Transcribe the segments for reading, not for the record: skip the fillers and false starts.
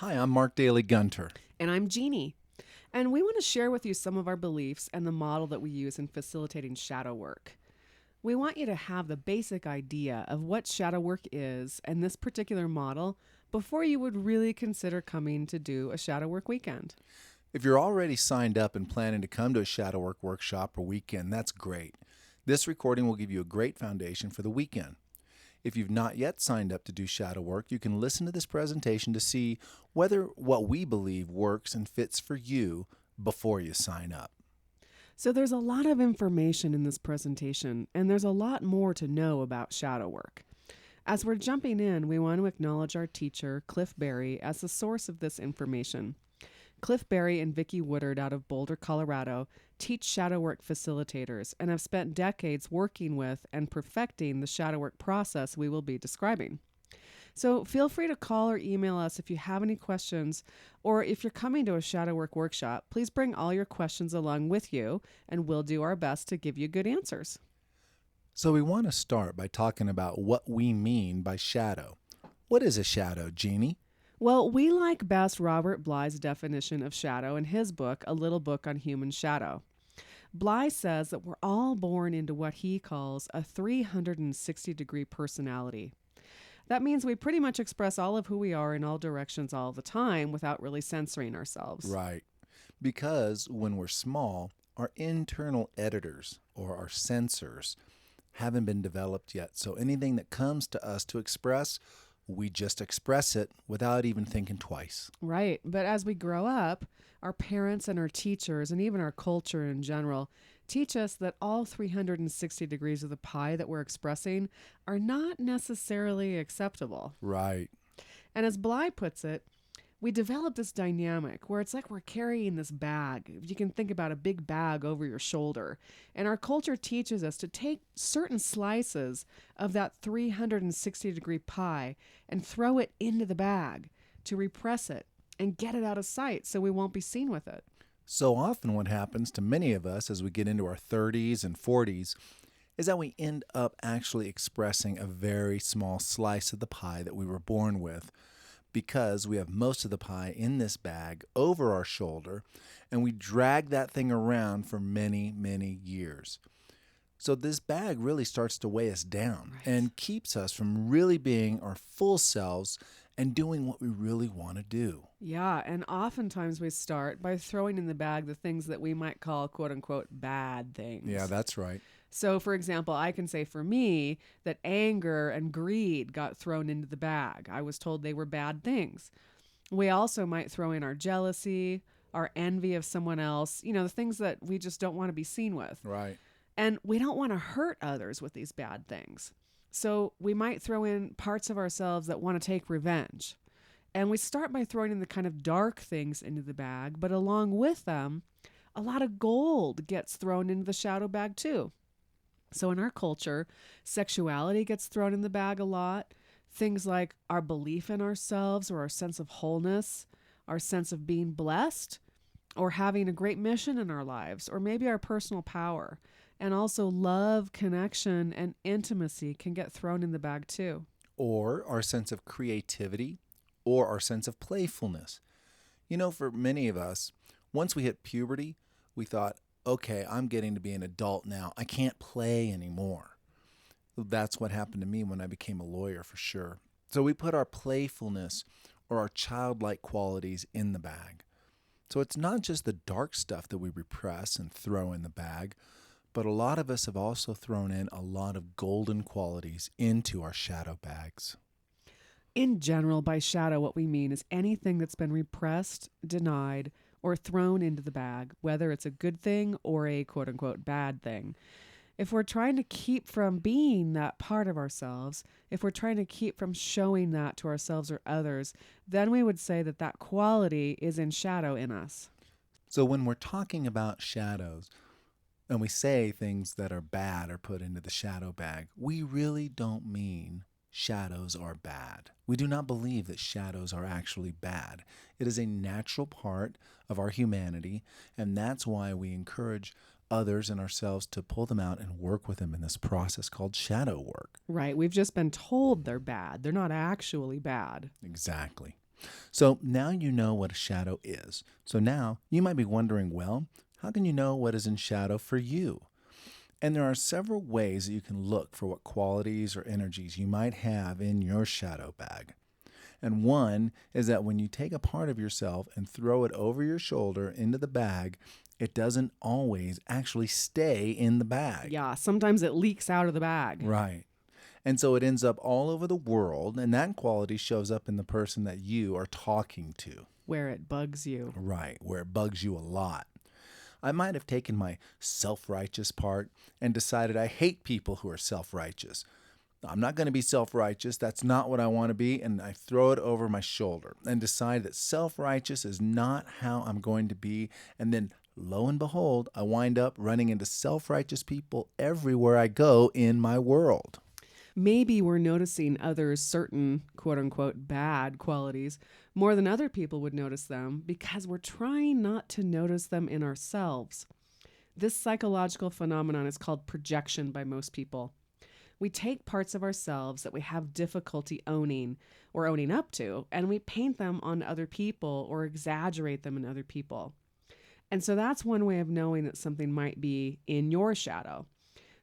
Hi, I'm Mark Daly-Gunter. And I'm Jeannie. And we want to share with you some of our beliefs and the model that we use in facilitating shadow work. We want you to have the basic idea of what shadow work is and this particular model before you would really consider coming to do a shadow work weekend. If you're already signed up and planning to come to a shadow work workshop or weekend, that's great. This recording will give you a great foundation for the weekend. If you've not yet signed up to do shadow work, you can listen to this presentation to see whether what we believe works and fits for you before you sign up. So, there's a lot of information in this presentation, and there's a lot more to know about shadow work. As we're jumping in, we want to acknowledge our teacher, Cliff Berry, as the source of this information. Cliff Berry and Vicki Woodard out of Boulder, Colorado, teach shadow work facilitators and have spent decades working with and perfecting the shadow work process we will be describing. So feel free to call or email us if you have any questions, or if you're coming to a shadow work workshop, please bring all your questions along with you, and we'll do our best to give you good answers. So we want to start by talking about what we mean by shadow. What is a shadow, Jeannie? Well, we like best Robert Bly's definition of shadow in his book, A Little Book on Human Shadow. Bly says that we're all born into what he calls a 360-degree personality. That means we pretty much express all of who we are in all directions all the time without really censoring ourselves. Right. Because when we're small, our internal editors or our sensors haven't been developed yet. So anything that comes to us to express, we just express it without even thinking twice. Right. But as we grow up, our parents and our teachers, and even our culture in general, teach us that all 360 degrees of the pie that we're expressing are not necessarily acceptable. Right. And as Bly puts it, we develop this dynamic where it's like we're carrying this bag. You can think about a big bag over your shoulder. And our culture teaches us to take certain slices of that 360-degree pie and throw it into the bag to repress it and get it out of sight so we won't be seen with it. So often, what happens to many of us as we get into our 30s and 40s is that we end up actually expressing a very small slice of the pie that we were born with, because we have most of the pie in this bag over our shoulder, and we drag that thing around for many, many years. So this bag really starts to weigh us down and keeps us from really being our full selves and doing what we really want to do. Yeah, and oftentimes we start by throwing in the bag the things that we might call quote unquote bad things. Yeah, that's right. So, for example, I can say for me that anger and greed got thrown into the bag. I was told they were bad things. We also might throw in our jealousy, our envy of someone else, the things that we just don't want to be seen with. Right. And we don't want to hurt others with these bad things. So we might throw in parts of ourselves that want to take revenge. And we start by throwing in the kind of dark things into the bag, but along with them, a lot of gold gets thrown into the shadow bag too. So in our culture, sexuality gets thrown in the bag a lot. Things like our belief in ourselves or our sense of wholeness, our sense of being blessed, or having a great mission in our lives, or maybe our personal power. And also love, connection, and intimacy can get thrown in the bag too. Or our sense of creativity, or our sense of playfulness. For many of us, once we hit puberty, we thought, okay, I'm getting to be an adult now. I can't play anymore. That's what happened to me when I became a lawyer, for sure. So we put our playfulness or our childlike qualities in the bag. So it's not just the dark stuff that we repress and throw in the bag, but a lot of us have also thrown in a lot of golden qualities into our shadow bags. In general, by shadow, what we mean is anything that's been repressed, denied, or thrown into the bag, whether it's a good thing or a quote unquote bad thing. If we're trying to keep from being that part of ourselves, if we're trying to keep from showing that to ourselves or others, then we would say that that quality is in shadow in us. So when we're talking about shadows, and we say things that are bad are put into the shadow bag, we really don't mean shadows are bad. We do not believe that shadows are actually bad. It is a natural part of our humanity, and that's why we encourage others and ourselves to pull them out and work with them in this process called shadow work. Right. We've just been told they're bad. They're not actually bad. Exactly. So now you know what a shadow is. So now you might be wondering, well, how can you know what is in shadow for you? And there are several ways that you can look for what qualities or energies you might have in your shadow bag. And one is that when you take a part of yourself and throw it over your shoulder into the bag, it doesn't always actually stay in the bag. Yeah, sometimes it leaks out of the bag. Right. And so it ends up all over the world, and that quality shows up in the person that you are talking to. Where it bugs you. Right, where it bugs you a lot. I might have taken my self righteous part and decided I hate people who are self righteous. I'm not going to be self righteous. That's not what I want to be. And I throw it over my shoulder and decide that self righteous is not how I'm going to be. And then lo and behold, I wind up running into self righteous people everywhere I go in my world. Maybe we're noticing others' certain quote unquote bad qualities more than other people would notice them because we're trying not to notice them in ourselves. This psychological phenomenon is called projection by most people. We take parts of ourselves that we have difficulty owning or owning up to, and we paint them on other people or exaggerate them in other people. And so that's one way of knowing that something might be in your shadow.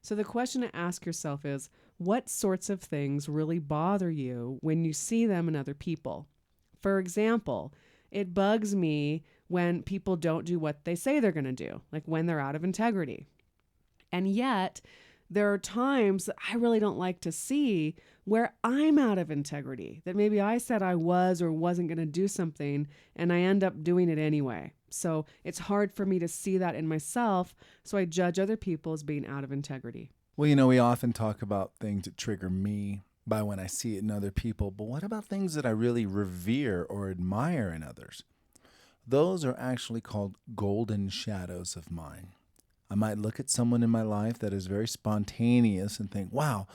So the question to ask yourself is, what sorts of things really bother you when you see them in other people? For example, it bugs me when people don't do what they say they're going to do, like when they're out of integrity. And yet, there are times that I really don't like to see where I'm out of integrity, that maybe I said I was or wasn't going to do something and I end up doing it anyway. So it's hard for me to see that in myself, so I judge other people as being out of integrity. Well, we often talk about things that trigger me by when I see it in other people, but what about things that I really revere or admire in others? Those are actually called golden shadows of mine. I might look at someone in my life that is very spontaneous and think, wow,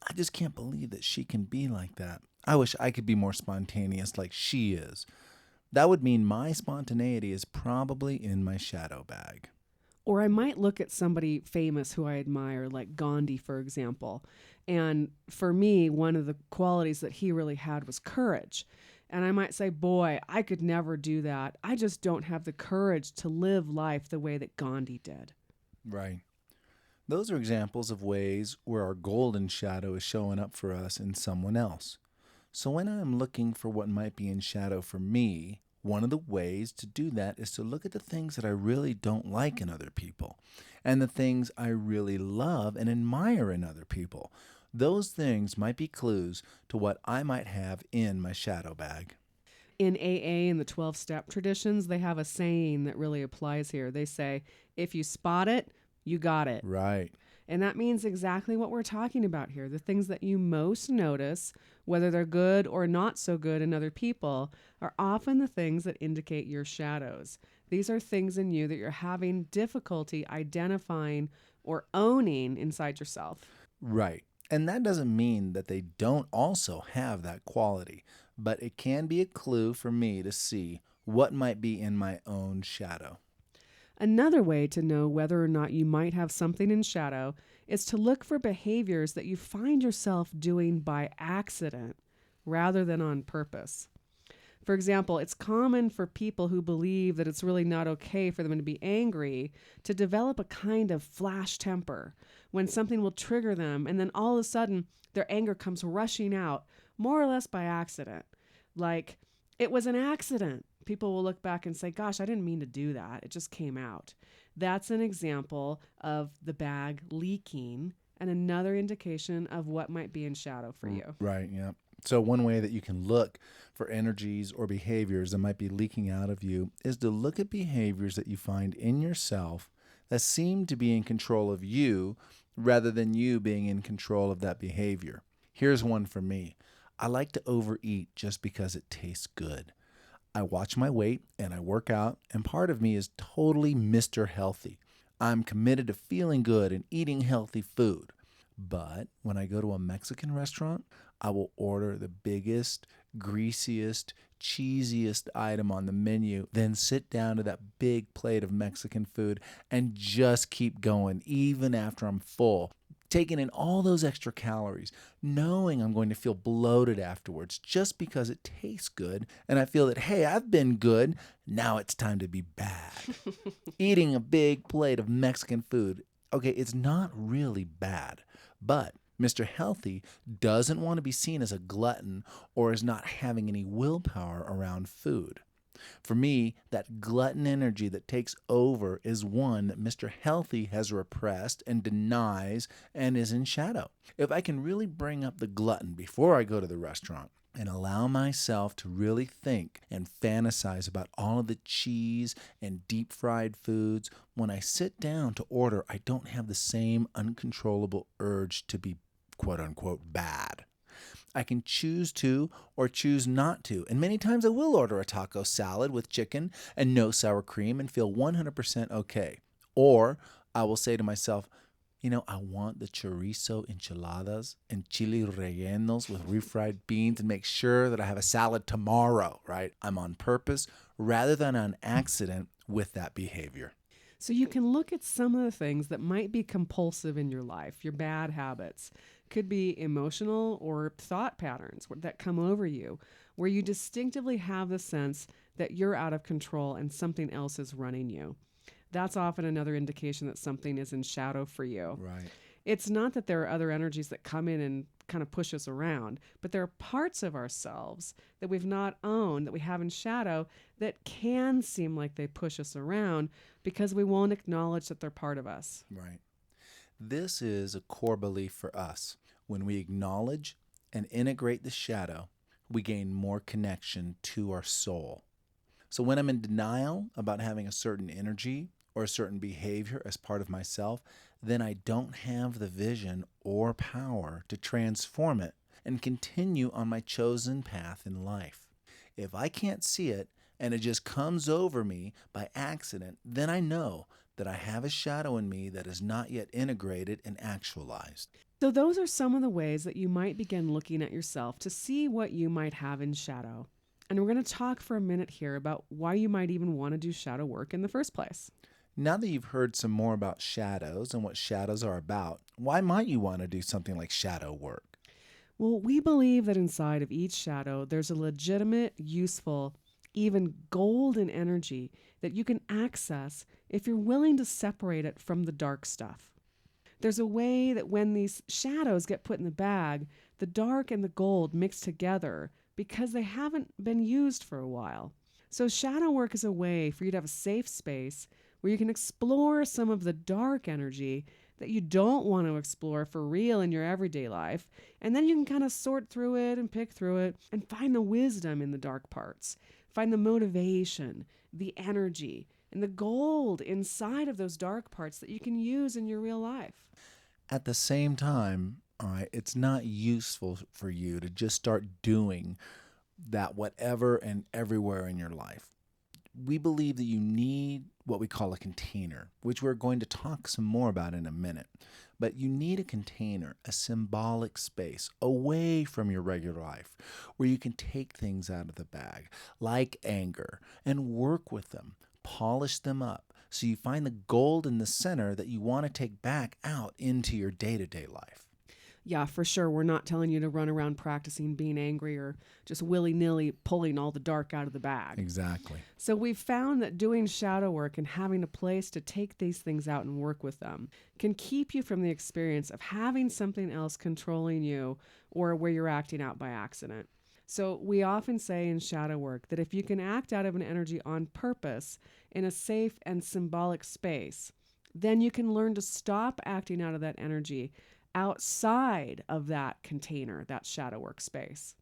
I just can't believe that she can be like that. I wish I could be more spontaneous like she is. That would mean my spontaneity is probably in my shadow bag. Or I might look at somebody famous who I admire, like Gandhi, for example. And for me, one of the qualities that he really had was courage. And I might say, boy, I could never do that. I just don't have the courage to live life the way that Gandhi did. Right. Those are examples of ways where our golden shadow is showing up for us in someone else. So when I'm looking for what might be in shadow for me, one of the ways to do that is to look at the things that I really don't like in other people and the things I really love and admire in other people. Those things might be clues to what I might have in my shadow bag. In AA and the 12-step traditions, they have a saying that really applies here. They say, if you spot it, you got it. Right. And that means exactly what we're talking about here. The things that you most notice, whether they're good or not so good in other people, are often the things that indicate your shadows. These are things in you that you're having difficulty identifying or owning inside yourself. Right. And that doesn't mean that they don't also have that quality, but it can be a clue for me to see what might be in my own shadow. Another way to know whether or not you might have something in shadow is to look for behaviors that you find yourself doing by accident rather than on purpose. For example, it's common for people who believe that it's really not okay for them to be angry to develop a kind of flash temper when something will trigger them, and then all of a sudden their anger comes rushing out, more or less by accident. Like, it was an accident. People will look back and say, gosh, I didn't mean to do that. It just came out. That's an example of the bag leaking and another indication of what might be in shadow for you. Right, yeah. So one way that you can look for energies or behaviors that might be leaking out of you is to look at behaviors that you find in yourself that seem to be in control of you rather than you being in control of that behavior. Here's one for me. I like to overeat just because it tastes good. I watch my weight and I work out, and part of me is totally Mr. Healthy. I'm committed to feeling good and eating healthy food. But when I go to a Mexican restaurant, I will order the biggest, greasiest, cheesiest item on the menu, then sit down to that big plate of Mexican food and just keep going even after I'm full. taking in all those extra calories, knowing I'm going to feel bloated afterwards just because it tastes good, and I feel that, hey, I've been good, now it's time to be bad. Eating a big plate of Mexican food, okay, it's not really bad, but Mr. Healthy doesn't want to be seen as a glutton or as not having any willpower around food. For me, that glutton energy that takes over is one that Mr. Healthy has repressed and denies and is in shadow. If I can really bring up the glutton before I go to the restaurant and allow myself to really think and fantasize about all of the cheese and deep fried foods, when I sit down to order, I don't have the same uncontrollable urge to be quote unquote bad. I can choose to or choose not to. And many times I will order a taco salad with chicken and no sour cream and feel 100% okay. Or I will say to myself, I want the chorizo enchiladas and chili rellenos with refried beans and make sure that I have a salad tomorrow, right? I'm on purpose rather than on accident with that behavior. So you can look at some of the things that might be compulsive in your life, your bad habits. Could be emotional or thought patterns that come over you, where you distinctively have the sense that you're out of control and something else is running you. That's often another indication that something is in shadow for you. Right. It's not that there are other energies that come in and kind of push us around, but there are parts of ourselves that we've not owned, that we have in shadow, that can seem like they push us around because we won't acknowledge that they're part of us. Right. This is a core belief for us. When we acknowledge and integrate the shadow, we gain more connection to our soul. So when I'm in denial about having a certain energy or a certain behavior as part of myself, then I don't have the vision or power to transform it and continue on my chosen path in life. If I can't see it and it just comes over me by accident, then I know that I have a shadow in me that is not yet integrated and actualized. So, those are some of the ways that you might begin looking at yourself to see what you might have in shadow. And we're going to talk for a minute here about why you might even want to do shadow work in the first place. Now that you've heard some more about shadows and what shadows are about, why might you want to do something like shadow work? Well, we believe that inside of each shadow, there's a legitimate, useful, even golden energy that you can access if you're willing to separate it from the dark stuff. There's a way that when these shadows get put in the bag, the dark and the gold mix together because they haven't been used for a while. So shadow work is a way for you to have a safe space where you can explore some of the dark energy that you don't want to explore for real in your everyday life. And then you can kind of sort through it and pick through it and find the wisdom in the dark parts, find the motivation, the energy, and the gold inside of those dark parts that you can use in your real life. At the same time, all right, it's not useful for you to just start doing that whatever and everywhere in your life. We believe that you need what we call a container, which we're going to talk some more about in a minute. But you need a container, a symbolic space away from your regular life where you can take things out of the bag, like anger, and work with them, polish them up, so you find the gold in the center that you want to take back out into your day-to-day life. Yeah, for sure. We're not telling you to run around practicing being angry or just willy-nilly pulling all the dark out of the bag. Exactly. So we've found that doing shadow work and having a place to take these things out and work with them can keep you from the experience of having something else controlling you or where you're acting out by accident. So we often say in shadow work that if you can act out of an energy on purpose in a safe and symbolic space, then you can learn to stop acting out of that energy outside of that container, that shadow work space.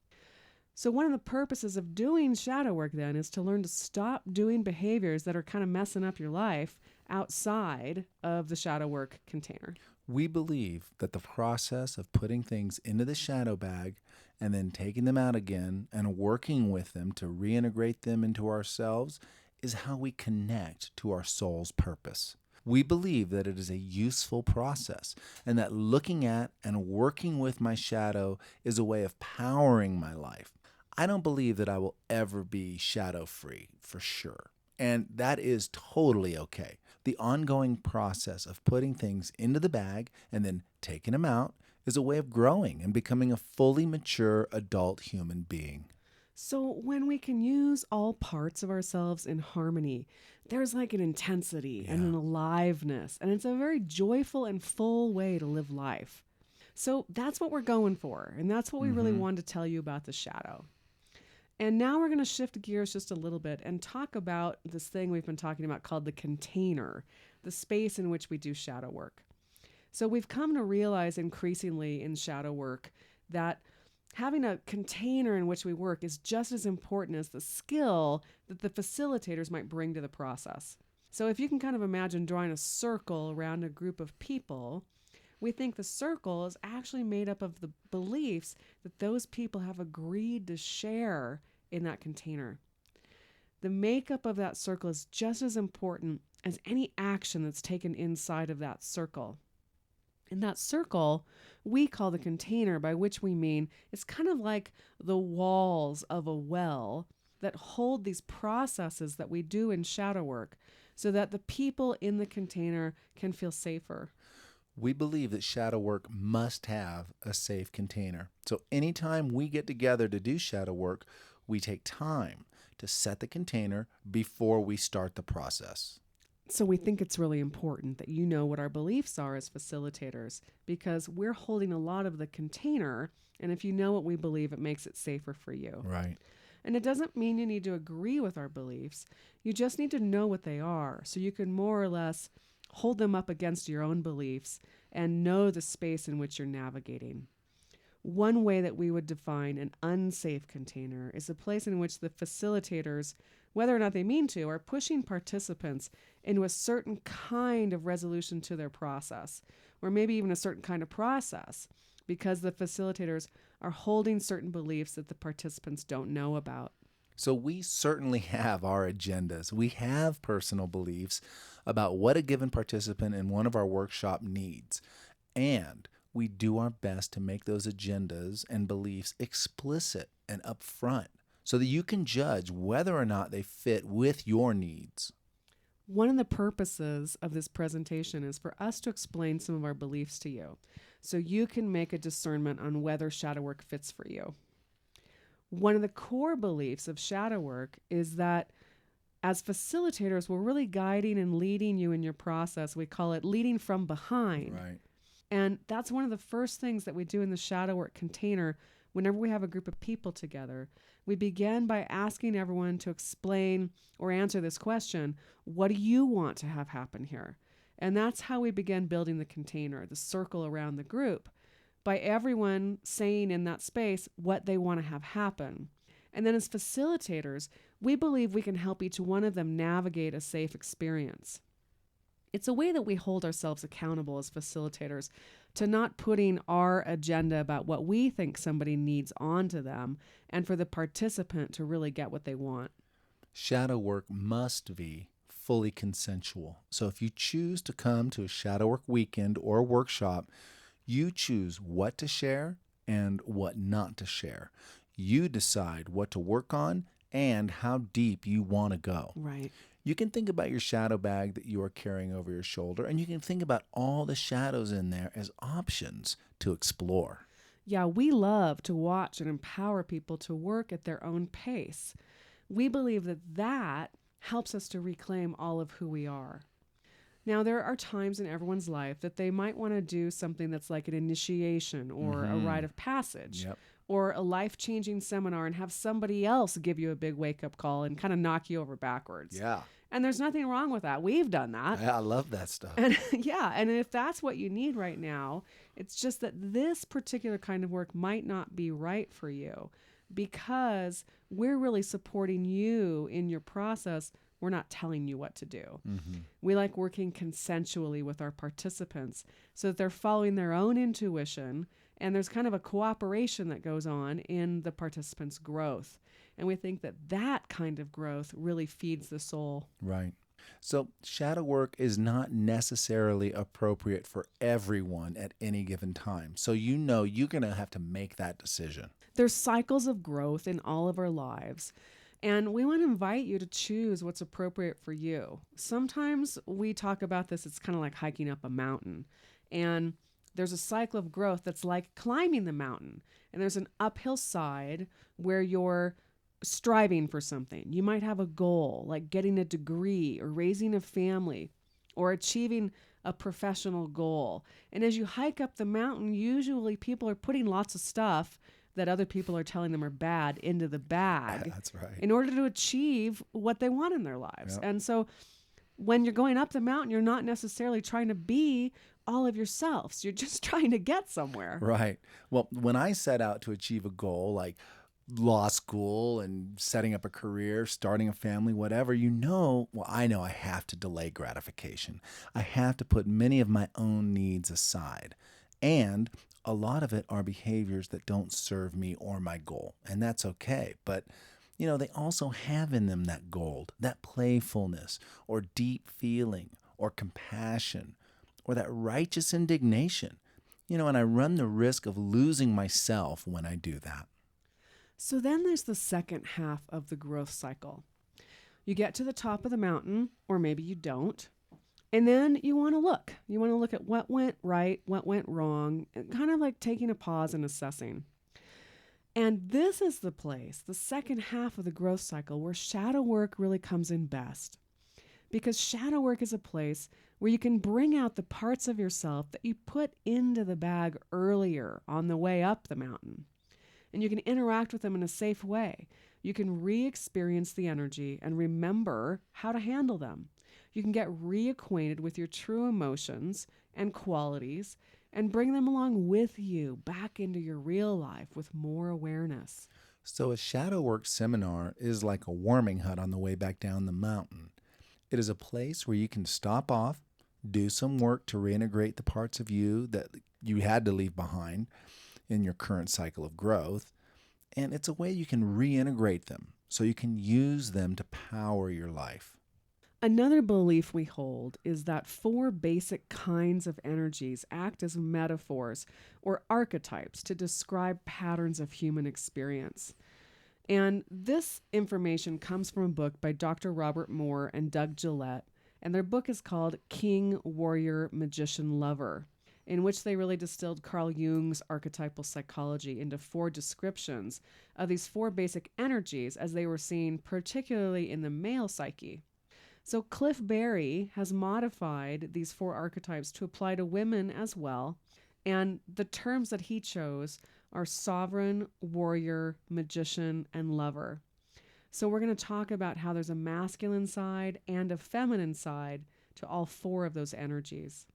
So one of the purposes of doing shadow work then is to learn to stop doing behaviors that are kind of messing up your life outside of the shadow work container. We believe that the process of putting things into the shadow bag and then taking them out again and working with them to reintegrate them into ourselves is how we connect to our soul's purpose. We believe that it is a useful process and that looking at and working with my shadow is a way of powering my life. I don't believe that I will ever be shadow free, for sure. And that is totally okay. The ongoing process of putting things into the bag and then taking them out is a way of growing and becoming a fully mature adult human being. So, when we can use all parts of ourselves in harmony, there's like an intensity and Yeah. an aliveness, and it's a very joyful and full way to live life. So, that's what we're going for, and that's what we really Mm-hmm. wanted to tell you about the shadow. And now we're going to shift gears just a little bit and talk about this thing we've been talking about called the container, the space in which we do shadow work. So we've come to realize increasingly in shadow work that having a container in which we work is just as important as the skill that the facilitators might bring to the process. So if you can kind of imagine drawing a circle around a group of people, we think the circle is actually made up of the beliefs that those people have agreed to share in that container. The makeup of that circle is just as important as any action that's taken inside of that circle. And that circle we call the container, by which we mean it's kind of like the walls of a well that hold these processes that we do in shadow work so that the people in the container can feel safer. We believe that shadow work must have a safe container. So anytime we get together to do shadow work, we take time to set the container before we start the process. So we think it's really important that you know what our beliefs are as facilitators because we're holding a lot of the container. And if you know what we believe, it makes it safer for you. Right. And it doesn't mean you need to agree with our beliefs. You just need to know what they are so you can more or less hold them up against your own beliefs and know the space in which you're navigating. One way that we would define an unsafe container is a place in which the facilitators, whether or not they mean to, are pushing participants into a certain kind of resolution to their process, or maybe even a certain kind of process, because the facilitators are holding certain beliefs that the participants don't know about. So we certainly have our agendas. We have personal beliefs about what a given participant in one of our workshop needs. And we do our best to make those agendas and beliefs explicit and upfront so that you can judge whether or not they fit with your needs. One of the purposes of this presentation is for us to explain some of our beliefs to you so you can make a discernment on whether shadow work fits for you. One of the core beliefs of shadow work is that as facilitators, we're really guiding and leading you in your process. We call it leading from behind. Right. And that's one of the first things that we do in the shadow work container whenever we have a group of people together. We begin by asking everyone to explain or answer this question: what do you want to have happen here? And that's how we begin building the container, the circle around the group, by everyone saying in that space what they want to have happen. And then as facilitators, we believe we can help each one of them navigate a safe experience. It's a way that we hold ourselves accountable as facilitators to not putting our agenda about what we think somebody needs onto them and for the participant to really get what they want. Shadow work must be fully consensual. So if you choose to come to a shadow work weekend or workshop, you choose what to share and what not to share. You decide what to work on and how deep you want to go. Right. You can think about your shadow bag that you are carrying over your shoulder, and you can think about all the shadows in there as options to explore. Yeah, we love to watch and empower people to work at their own pace. We believe that that helps us to reclaim all of who we are. Now, there are times in everyone's life that they might want to do something that's like an initiation or a rite of passage. Yep. Or a life-changing seminar and have somebody else give you a big wake-up call and kind of knock you over backwards. Yeah. And there's nothing wrong with that. We've done that. I love that stuff. And yeah, and if that's what you need right now, it's just that this particular kind of work might not be right for you because we're really supporting you in your process. We're not telling you what to do. Mm-hmm. We like working consensually with our participants so that they're following their own intuition, and there's kind of a cooperation that goes on in the participants' growth. And we think that that kind of growth really feeds the soul. Right. So shadow work is not necessarily appropriate for everyone at any given time. So you're going to have to make that decision. There's cycles of growth in all of our lives. And we want to invite you to choose what's appropriate for you. Sometimes we talk about this, it's kind of like hiking up a mountain. And there's a cycle of growth that's like climbing the mountain. And there's an uphill side where you're striving for something. You might have a goal like getting a degree or raising a family or achieving a professional goal. And as you hike up the mountain, usually people are putting lots of stuff that other people are telling them are bad into the bag That's right. in order to achieve what they want in their lives. Yep. And so when you're going up the mountain, you're not necessarily trying to be all of yourselves. You're just trying to get somewhere. Right. Well, when I set out to achieve a goal like law school and setting up a career, starting a family, whatever, I know I have to delay gratification. I have to put many of my own needs aside. And a lot of it are behaviors that don't serve me or my goal. And that's okay. But, they also have in them that gold, that playfulness or deep feeling or compassion or that righteous indignation. And I run the risk of losing myself when I do that. So then there's the second half of the growth cycle. You get to the top of the mountain, or maybe you don't. And then you want to look. You want to look at what went right, what went wrong, and kind of like taking a pause and assessing. And this is the place, the second half of the growth cycle, where shadow work really comes in best. Because shadow work is a place where you can bring out the parts of yourself that you put into the bag earlier on the way up the mountain. And you can interact with them in a safe way. You can re-experience the energy and remember how to handle them. You can get reacquainted with your true emotions and qualities and bring them along with you back into your real life with more awareness. So a shadow work seminar is like a warming hut on the way back down the mountain. It is a place where you can stop off, do some work to reintegrate the parts of you that you had to leave behind in your current cycle of growth. And it's a way you can reintegrate them so you can use them to power your life. Another belief we hold is that 4 basic kinds of energies act as metaphors or archetypes to describe patterns of human experience. And this information comes from a book by Dr. Robert Moore and Doug Gillette, and their book is called King, Warrior, Magician, Lover, in which they really distilled Carl Jung's archetypal psychology into 4 descriptions of these 4 basic energies as they were seen particularly in the male psyche. So Cliff Berry has modified these 4 archetypes to apply to women as well, and the terms that he chose are sovereign, warrior, magician, and lover. So we're going to talk about how there's a masculine side and a feminine side to all 4 of those energies.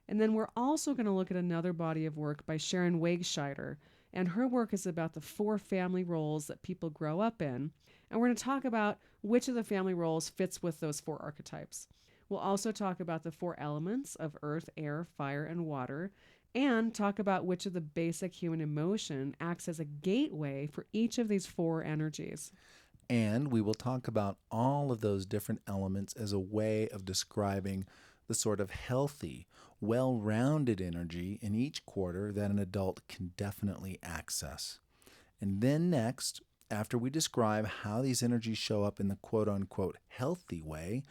And then we're also going to look at another body of work by Sharon Wegscheider, and her work is about the 4 family roles that people grow up in. And we're going to talk about which of the family roles fits with those 4 archetypes. We'll also talk about the 4 elements of earth, air, fire, and water, and talk about which of the basic human emotion acts as a gateway for each of these 4 energies. And we will talk about all of those different elements as a way of describing the sort of healthy, well-rounded energy in each quarter that an adult can definitely access. And then next, after we describe how these energies show up in the quote-unquote healthy way,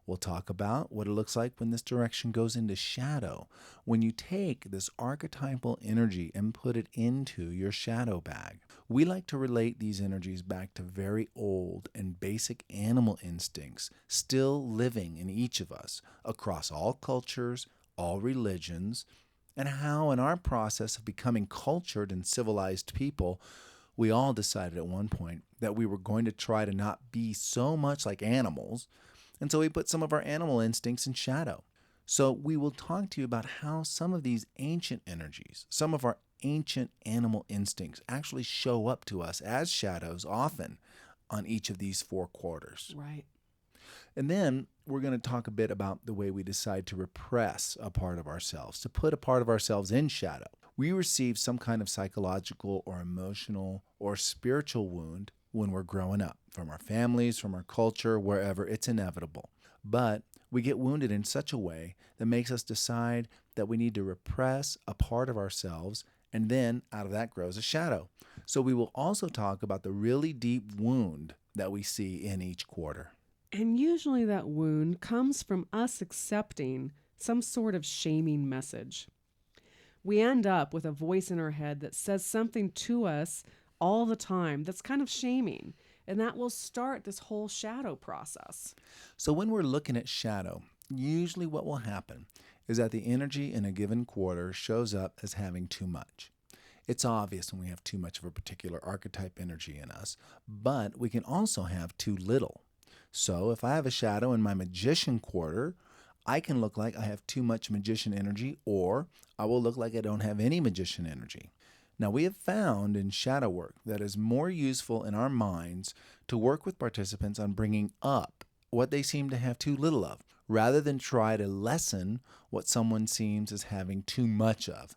we'll talk about what it looks like when this direction goes into shadow, when you take this archetypal energy and put it into your shadow bag. We like to relate these energies back to very old and basic animal instincts still living in each of us across all cultures, all religions, and how in our process of becoming cultured and civilized people, we all decided at one point that we were going to try to not be so much like animals, and so we put some of our animal instincts in shadow. So we will talk to you about how some of these ancient energies, some of our ancient animal instincts actually show up to us as shadows often on each of these 4 quarters. Right. And then we're going to talk a bit about the way we decide to repress a part of ourselves, to put a part of ourselves in shadow. We receive some kind of psychological or emotional or spiritual wound when we're growing up, from our families, from our culture, wherever. It's inevitable. But we get wounded in such a way that makes us decide that we need to repress a part of ourselves, and then out of that grows a shadow. So we will also talk about the really deep wound that we see in each quarter. And usually that wound comes from us accepting some sort of shaming message. We end up with a voice in our head that says something to us all the time that's kind of shaming, and that will start this whole shadow process. So when we're looking at shadow, usually what will happen is that the energy in a given quarter shows up as having too much. It's obvious when we have too much of a particular archetype energy in us, but we can also have too little. So if I have a shadow in my magician quarter, I can look like I have too much magician energy, or I will look like I don't have any magician energy. Now, we have found in shadow work that it's more useful in our minds to work with participants on bringing up what they seem to have too little of, rather than try to lessen what someone seems as having too much of.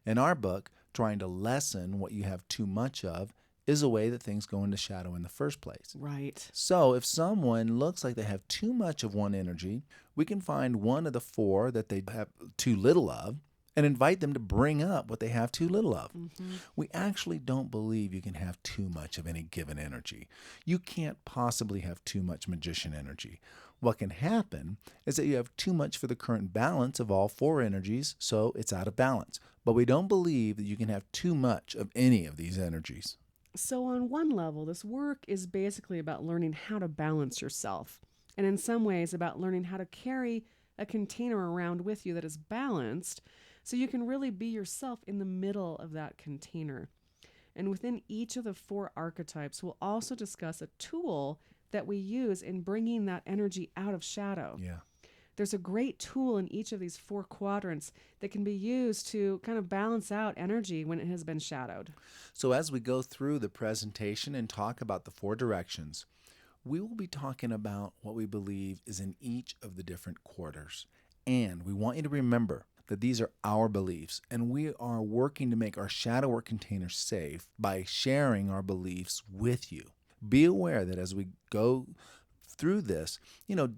In our book, trying to lessen what you have too much of is a way that things go into shadow in the first place. Right. So if someone looks like they have too much of one energy, we can find one of the four that they have too little of and invite them to bring up what they have too little of. Mm-hmm. We actually don't believe you can have too much of any given energy. You can't possibly have too much magician energy. What can happen is that you have too much for the current balance of all four energies, so it's out of balance. But we don't believe that you can have too much of any of these energies. So, on one level, this work is basically about learning how to balance yourself, and in some ways, about learning how to carry a container around with you that is balanced so you can really be yourself in the middle of that container. And within each of the four archetypes, we'll also discuss a tool that we use in bringing that energy out of shadow. Yeah. There's a great tool in each of these four quadrants that can be used to kind of balance out energy when it has been shadowed. So as we go through the presentation and talk about the four directions, we will be talking about what we believe is in each of the different quarters. And we want you to remember that these are our beliefs, and we are working to make our shadow work container safe by sharing our beliefs with you. Be aware that as we go through this,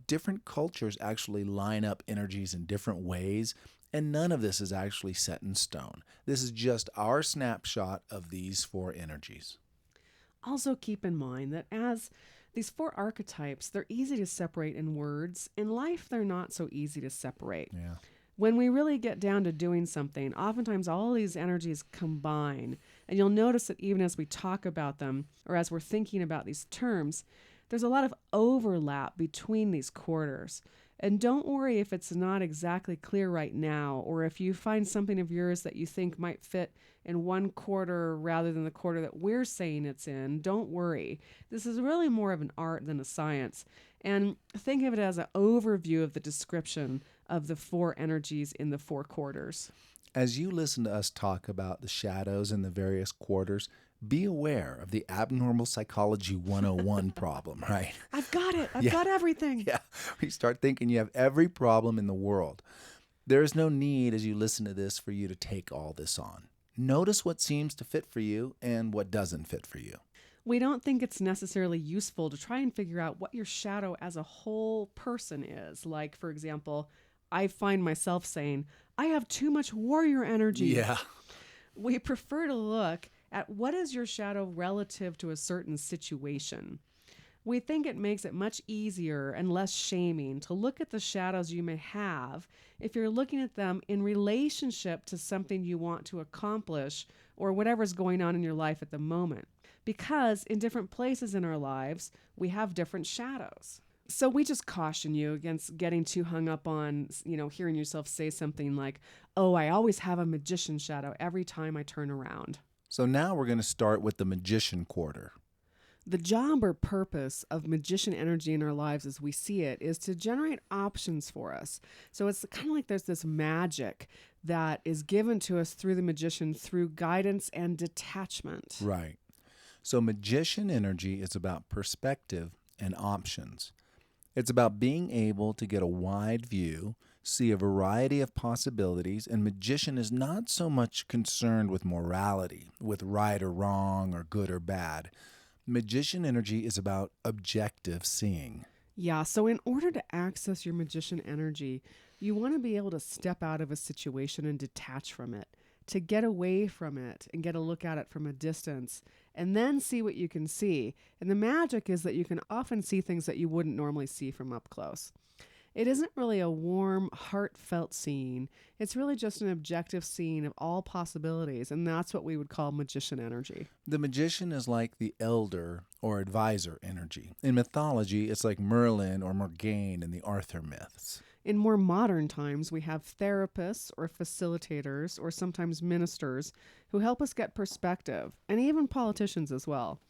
different cultures actually line up energies in different ways, and none of this is actually set in stone. This is just our snapshot of these four energies. Also keep in mind that as these four archetypes, they're easy to separate in words. In life, they're not so easy to separate. Yeah. When we really get down to doing something, oftentimes all these energies combine. And you'll notice that even as we talk about them, or as we're thinking about these terms, there's a lot of overlap between these quarters. And don't worry if it's not exactly clear right now, or if you find something of yours that you think might fit in one quarter rather than the quarter that we're saying it's in. Don't worry. This is really more of an art than a science. And think of it as an overview of the description of the four energies in the four quarters. As you listen to us talk about the shadows in the various quarters, be aware of the abnormal psychology 101 problem, right? I've got it. I've got everything. Yeah. You start thinking you have every problem in the world. There is no need as you listen to this for you to take all this on. Notice what seems to fit for you and what doesn't fit for you. We don't think it's necessarily useful to try and figure out what your shadow as a whole person is. Like, for example, I find myself saying, I have too much warrior energy. Yeah. We prefer to look at what is your shadow relative to a certain situation. We think it makes it much easier and less shaming to look at the shadows you may have if you're looking at them in relationship to something you want to accomplish or whatever's going on in your life at the moment. Because in different places in our lives, we have different shadows. So we just caution you against getting too hung up on, hearing yourself say something like, oh, I always have a magician shadow every time I turn around. So now we're going to start with the magician quarter. The job or purpose of magician energy in our lives as we see it is to generate options for us. So it's kind of like there's this magic that is given to us through the magician through guidance and detachment. Right. So magician energy is about perspective and options. It's about being able to get a wide view, see a variety of possibilities, and magician is not so much concerned with morality, with right or wrong or good or bad. Magician energy is about objective seeing. Yeah, so in order to access your magician energy, you want to be able to step out of a situation and detach from it, to get away from it and get a look at it from a distance and then see what you can see. And the magic is that you can often see things that you wouldn't normally see from up close. It isn't really a warm, heartfelt scene. It's really just an objective scene of all possibilities, and that's what we would call magician energy. The magician is like the elder or advisor energy. In mythology, it's like Merlin or Morgaine in the Arthur myths. In more modern times, we have therapists or facilitators or sometimes ministers who help us get perspective, and even politicians as well.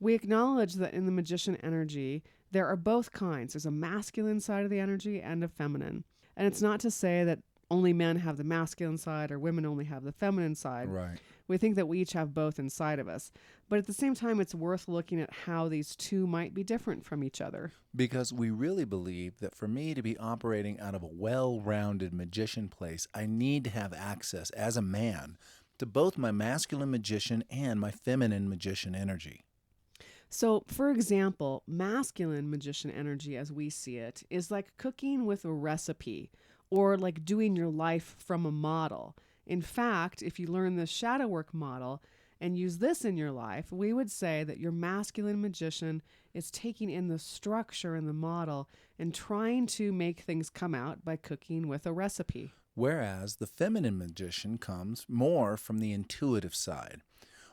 We acknowledge that in the magician energy, there are both kinds. There's a masculine side of the energy and a feminine. And it's not to say that only men have the masculine side or women only have the feminine side. Right. We think that we each have both inside of us. But at the same time, it's worth looking at how these two might be different from each other. Because we really believe that for me to be operating out of a well-rounded magician place, I need to have access as a man to both my masculine magician and my feminine magician energy. So, for example, masculine magician energy, as we see it, is like cooking with a recipe or like doing your life from a model. In fact, if you learn the shadow work model and use this in your life, we would say that your masculine magician is taking in the structure in the model and trying to make things come out by cooking with a recipe. Whereas the feminine magician comes more from the intuitive side.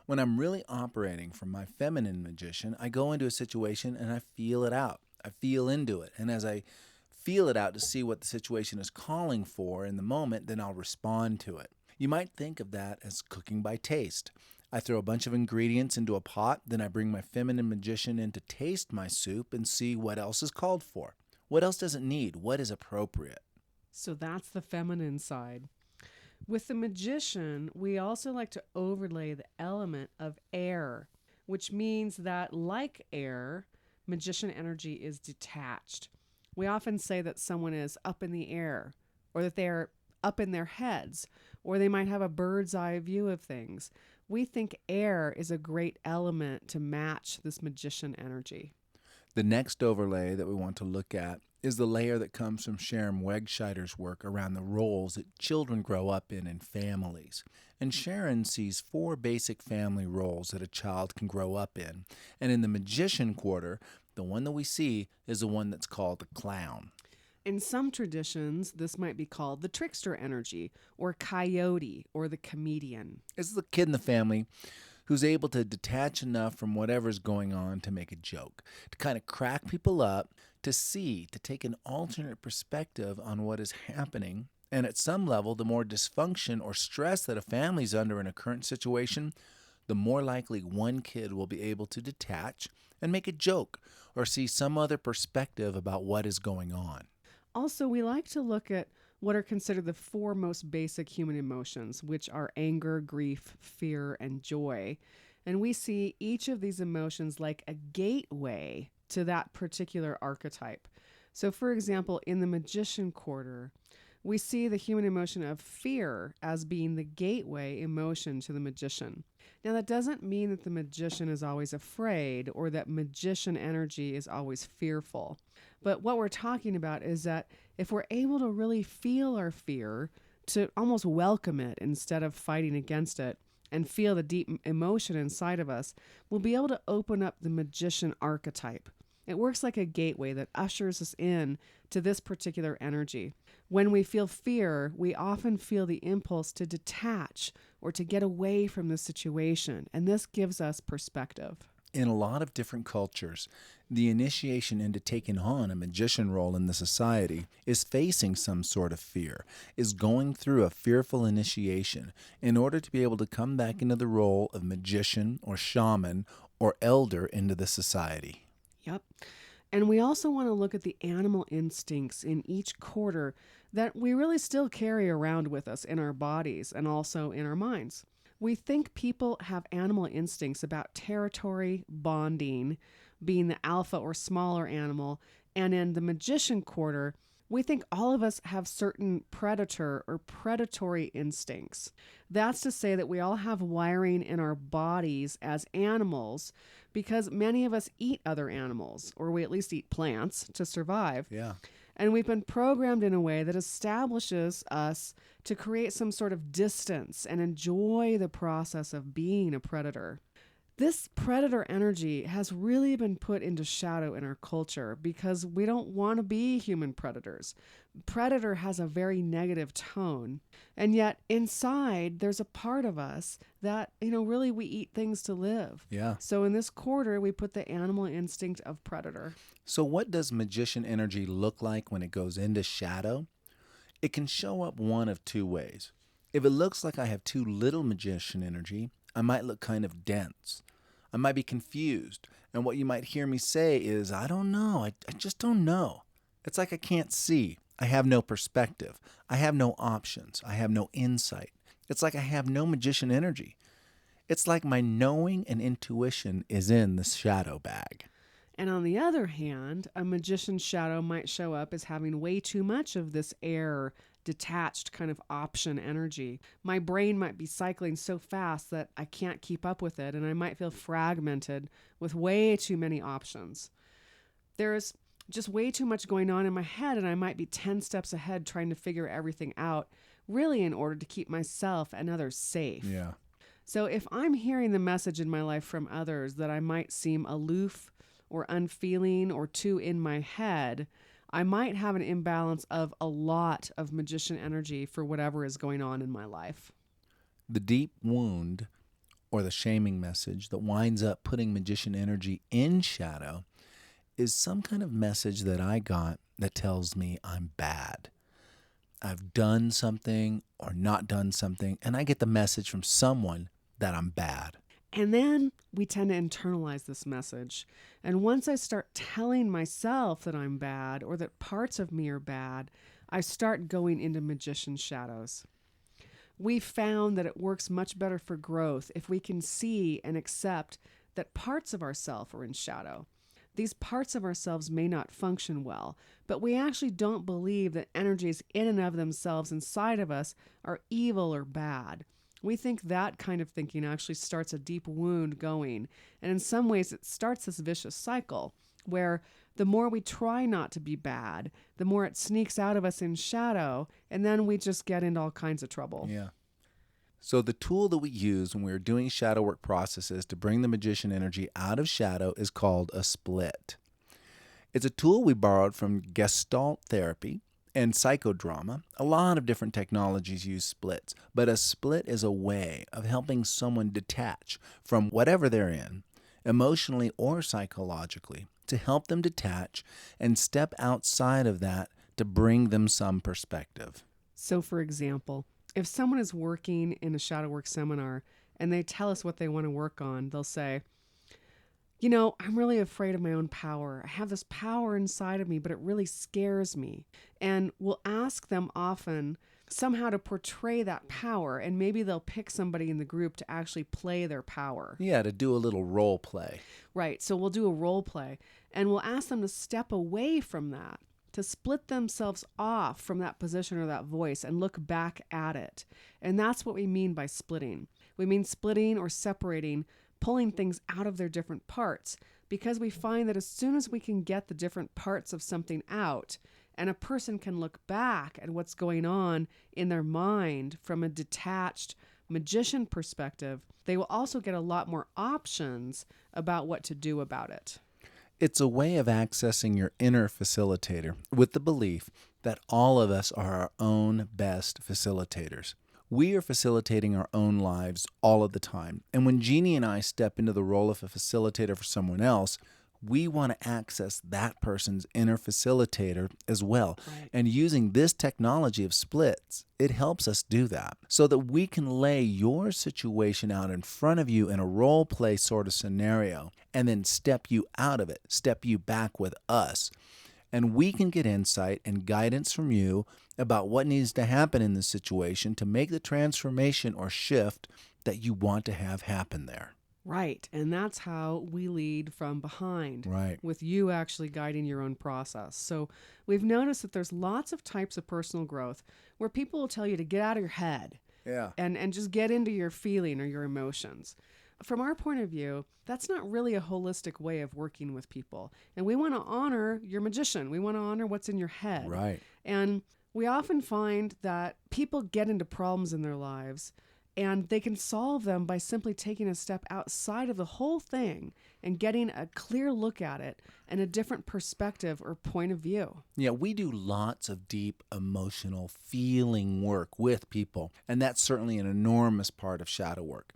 When I'm really operating from my feminine magician, I go into a situation and I feel it out. I feel into it. And as I feel it out to see what the situation is calling for in the moment, then I'll respond to it. You might think of that as cooking by taste. I throw a bunch of ingredients into a pot, then I bring my feminine magician in to taste my soup and see what else is called for. What else does it need? What is appropriate? So that's the feminine side. With the magician, we also like to overlay the element of air, which means that, like air, magician energy is detached. We often say that someone is up in the air, or that they're up in their heads, or they might have a bird's eye view of things. We think air is a great element to match this magician energy. The next overlay that we want to look at is the layer that comes from Sharon Wegscheider's work around the roles that children grow up in families. And Sharon sees 4 basic family roles that a child can grow up in. And in the magician quarter, the one that we see is the one that's called the clown. In some traditions, this might be called the trickster energy, or coyote, or the comedian. It's the kid in the family who's able to detach enough from whatever's going on to make a joke, to kind of crack people up, to take an alternate perspective on what is happening. And at some level, the more dysfunction or stress that a family's under in a current situation, the more likely one kid will be able to detach and make a joke or see some other perspective about what is going on. Also, we like to look at what are considered the 4 most basic human emotions, which are anger, grief, fear, and joy. And we see each of these emotions like a gateway to that particular archetype. So, for example, in the magician quarter, we see the human emotion of fear as being the gateway emotion to the magician. Now, that doesn't mean that the magician is always afraid or that magician energy is always fearful. But what we're talking about is that if we're able to really feel our fear, to almost welcome it instead of fighting against it, and feel the deep emotion inside of us, we'll be able to open up the magician archetype. It works like a gateway that ushers us in to this particular energy. When we feel fear, we often feel the impulse to detach or to get away from the situation, and this gives us perspective. In a lot of different cultures, the initiation into taking on a magician role in the society is facing some sort of fear, is going through a fearful initiation in order to be able to come back into the role of magician or shaman or elder into the society. Yep. And we also want to look at the animal instincts in each quarter that we really still carry around with us in our bodies and also in our minds. We think people have animal instincts about territory, bonding, being the alpha or smaller animal, and in the magician quarter, we think all of us have certain predator or predatory instincts. That's to say that we all have wiring in our bodies as animals because many of us eat other animals, or we at least eat plants to survive. Yeah. And we've been programmed in a way that establishes us to create some sort of distance and enjoy the process of being a predator. This predator energy has really been put into shadow in our culture because we don't want to be human predators. Predator has a very negative tone. And yet inside, there's a part of us that, really we eat things to live. Yeah. So in this quarter, we put the animal instinct of predator. So what does magician energy look like when it goes into shadow? It can show up one of two ways. If it looks like I have too little magician energy, I might look kind of dense. I might be confused, and what you might hear me say is, I don't know, I just don't know. It's like I can't see. I have no perspective. I have no options. I have no insight. It's like I have no magician energy. It's like my knowing and intuition is in the shadow bag. And on the other hand, a magician's shadow might show up as having way too much of this air, detached kind of option energy. My brain might be cycling so fast that I can't keep up with it, and I might feel fragmented with way too many options. There's just way too much going on in my head, and I might be 10 steps ahead trying to figure everything out, really in order to keep myself and others safe. Yeah. So if I'm hearing the message in my life from others that I might seem aloof or unfeeling or too in my head, I might have an imbalance of a lot of magician energy for whatever is going on in my life. The deep wound or the shaming message that winds up putting magician energy in shadow is some kind of message that I got that tells me I'm bad. I've done something or not done something, and I get the message from someone that I'm bad. And then we tend to internalize this message. And once I start telling myself that I'm bad or that parts of me are bad, I start going into magician shadows. We found that it works much better for growth if we can see and accept that parts of ourselves are in shadow. These parts of ourselves may not function well, but we actually don't believe that energies in and of themselves inside of us are evil or bad. We think that kind of thinking actually starts a deep wound going. And in some ways, it starts this vicious cycle where the more we try not to be bad, the more it sneaks out of us in shadow, and then we just get into all kinds of trouble. Yeah. So the tool that we use when we're doing shadow work processes to bring the magician energy out of shadow is called a split. It's a tool we borrowed from Gestalt therapy and psychodrama. A lot of different technologies use splits, but a split is a way of helping someone detach from whatever they're in, emotionally or psychologically, to help them detach and step outside of that to bring them some perspective. So, for example, if someone is working in a shadow work seminar and they tell us what they want to work on, they'll say, I'm really afraid of my own power. I have this power inside of me, but it really scares me. And we'll ask them often somehow to portray that power, and maybe they'll pick somebody in the group to actually play their power. Yeah, to do a little role play. Right. So we'll do a role play, and we'll ask them to step away from that, to split themselves off from that position or that voice and look back at it. And that's what we mean by splitting. We mean splitting or separating, pulling things out of their different parts, because we find that as soon as we can get the different parts of something out, and a person can look back at what's going on in their mind from a detached magician perspective, they will also get a lot more options about what to do about it. It's a way of accessing your inner facilitator with the belief that all of us are our own best facilitators. We are facilitating our own lives all of the time. And when Jeannie and I step into the role of a facilitator for someone else, we want to access that person's inner facilitator as well. Right. And using this technology of splits, it helps us do that so that we can lay your situation out in front of you in a role play sort of scenario and then step you out of it, step you back with us. And we can get insight and guidance from you about what needs to happen in this situation to make the transformation or shift that you want to have happen there. Right. And that's how we lead from behind. Right. With you actually guiding your own process. So we've noticed that there's lots of types of personal growth where people will tell you to get out of your head. Yeah. And just get into your feeling or your emotions. From our point of view, that's not really a holistic way of working with people. And we want to honor your magician. We want to honor what's in your head. Right. And we often find that people get into problems in their lives And they can solve them by simply taking a step outside of the whole thing and getting a clear look at it and a different perspective or point of view. Yeah, we do lots of deep emotional feeling work with people, and that's certainly an enormous part of shadow work.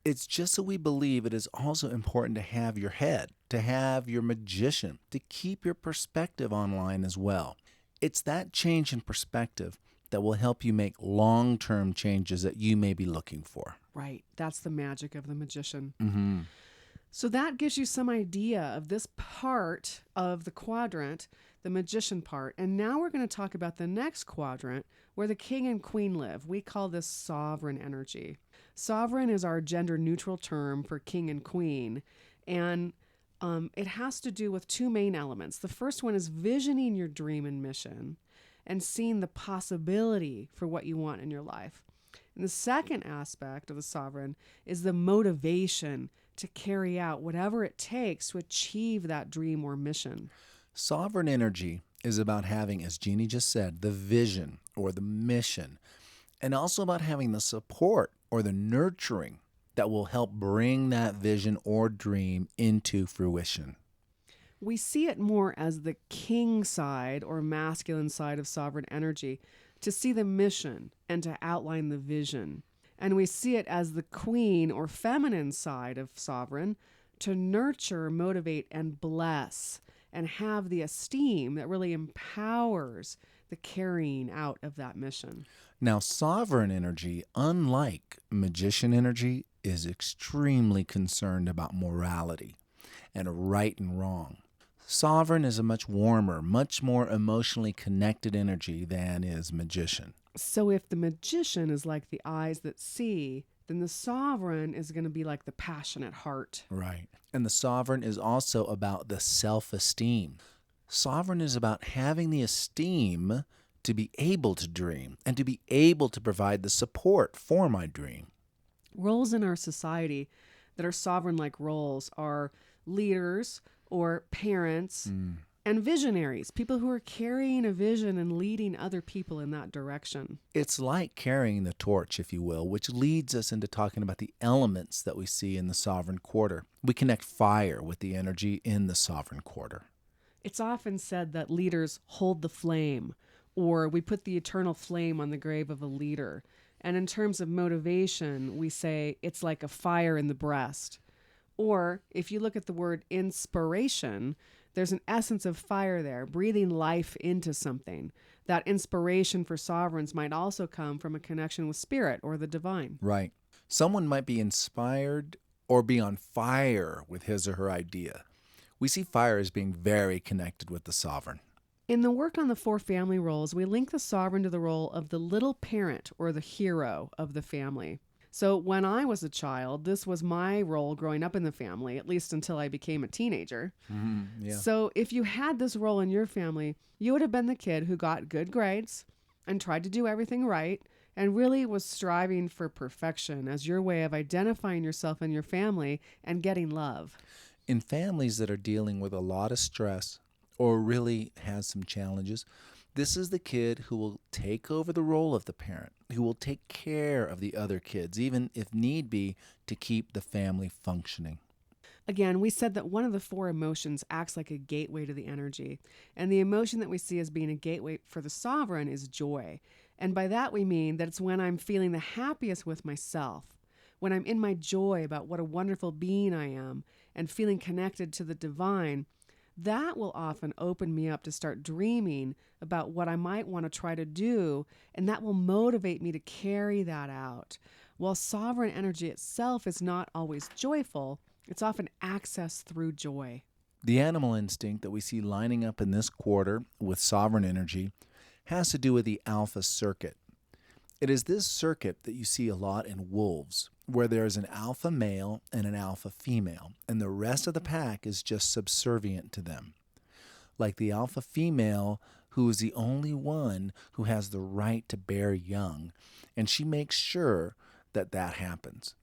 It's just that we believe it is also important to have your head, to have your magician, to keep your perspective online as well. It's that change in perspective that will help you make long-term changes that you may be looking for. Right. That's the magic of the magician. Mm-hmm. So that gives you some idea of this part of the quadrant, the magician part. And now we're going to talk about the next quadrant where the king and queen live. We call this sovereign energy. Sovereign is our gender neutral term for king and queen. And it has to do with two main elements. The first one is visioning your dream and mission and seeing the possibility for what you want in your life. And the second aspect of the sovereign is the motivation to carry out whatever it takes to achieve that dream or mission. Sovereign energy is about having, as Jeannie just said, the vision or the mission, and also about having the support or the nurturing that will help bring that vision or dream into fruition. We see it more as the king side or masculine side of sovereign energy, to see the mission and to outline the vision. And we see it as the queen or feminine side of sovereign, to nurture, motivate, and bless, and have the esteem that really empowers the carrying out of that mission. Now, sovereign energy, unlike magician energy, is extremely concerned about morality and right and wrong. Sovereign is a much warmer, much more emotionally connected energy than is magician. So if the magician is like the eyes that see, then the sovereign is going to be like the passionate heart. Right. And the sovereign is also about the self-esteem. Sovereign is about having the esteem to be able to dream and to be able to provide the support for my dream. Roles in our society that are sovereign-like roles are leaders or parents and visionaries, people who are carrying a vision and leading other people in that direction. It's like carrying the torch, if you will, which leads us into talking about the elements that we see in the sovereign quarter. We connect fire with the energy in the sovereign quarter. It's often said that leaders hold the flame, or we put the eternal flame on the grave of a leader. And in terms of motivation, we say it's like a fire in the breast. Or if you look at the word inspiration, there's an essence of fire there, breathing life into something. That inspiration for sovereigns might also come from a connection with spirit or the divine. Right. Someone might be inspired or be on fire with his or her idea. We see fire as being very connected with the sovereign. In the work on the four family roles, we link the sovereign to the role of the little parent or the hero of the family. So when I was a child, this was my role growing up in the family, at least until I became a teenager. Yeah. So if you had this role in your family, you would have been the kid who got good grades and tried to do everything right and really was striving for perfection as your way of identifying yourself and your family and getting love. In families that are dealing with a lot of stress or really has some challenges, this is the kid who will take over the role of the parent, who will take care of the other kids, even if need be, to keep the family functioning. Again, we said that one of the four emotions acts like a gateway to the energy. And the emotion that we see as being a gateway for the sovereign is joy. And by that we mean that it's when I'm feeling the happiest with myself, when I'm in my joy about what a wonderful being I am and feeling connected to the divine. That will often open me up to start dreaming about what I might want to try to do, and that will motivate me to carry that out. While sovereign energy itself is not always joyful, it's often accessed through joy. The animal instinct that we see lining up in this quarter with sovereign energy has to do with the alpha circuit. It is this circuit that you see a lot in wolves, where there is an alpha male and an alpha female, and the rest of the pack is just subservient to them. Like the alpha female, who is the only one who has the right to bear young, and she makes sure that that happens.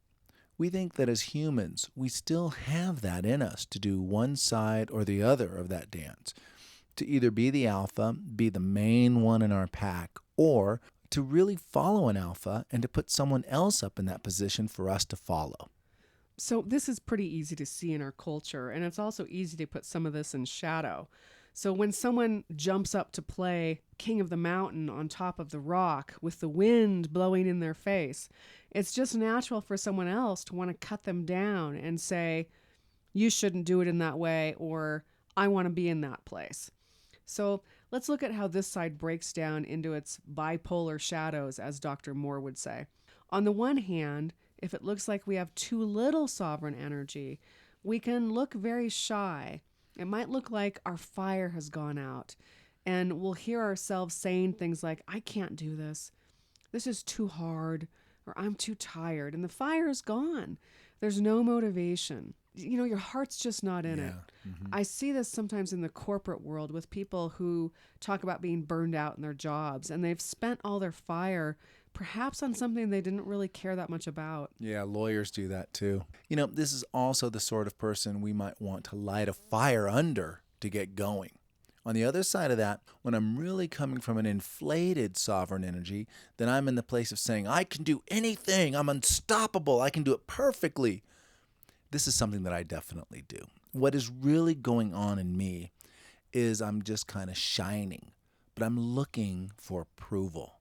We think that as humans, we still have that in us to do one side or the other of that dance, to either be the alpha, be the main one in our pack, or to really follow an alpha and to put someone else up in that position for us to follow. So this is pretty easy to see in our culture, and it's also easy to put some of this in shadow. So when someone jumps up to play King of the Mountain on top of the rock with the wind blowing in their face, it's just natural for someone else to want to cut them down and say, you shouldn't do it in that way, or I want to be in that place. So let's look at how this side breaks down into its bipolar shadows, as Dr. Moore would say. On the one hand, if it looks like we have too little sovereign energy, we can look very shy. It might look like our fire has gone out, and we'll hear ourselves saying things like, I can't do this. This is too hard, or I'm too tired, and the fire is gone. There's no motivation. You know, your heart's just not in it. Mm-hmm. I see this sometimes in the corporate world with people who talk about being burned out in their jobs, and they've spent all their fire perhaps on something they didn't really care that much about. Yeah, lawyers do that too. You know, this is also the sort of person we might want to light a fire under to get going. On the other side of that, when I'm really coming from an inflated sovereign energy, then I'm in the place of saying, I can do anything. I'm unstoppable. I can do it perfectly. This is something that I definitely do. What is really going on in me is I'm just kind of shining, but I'm looking for approval.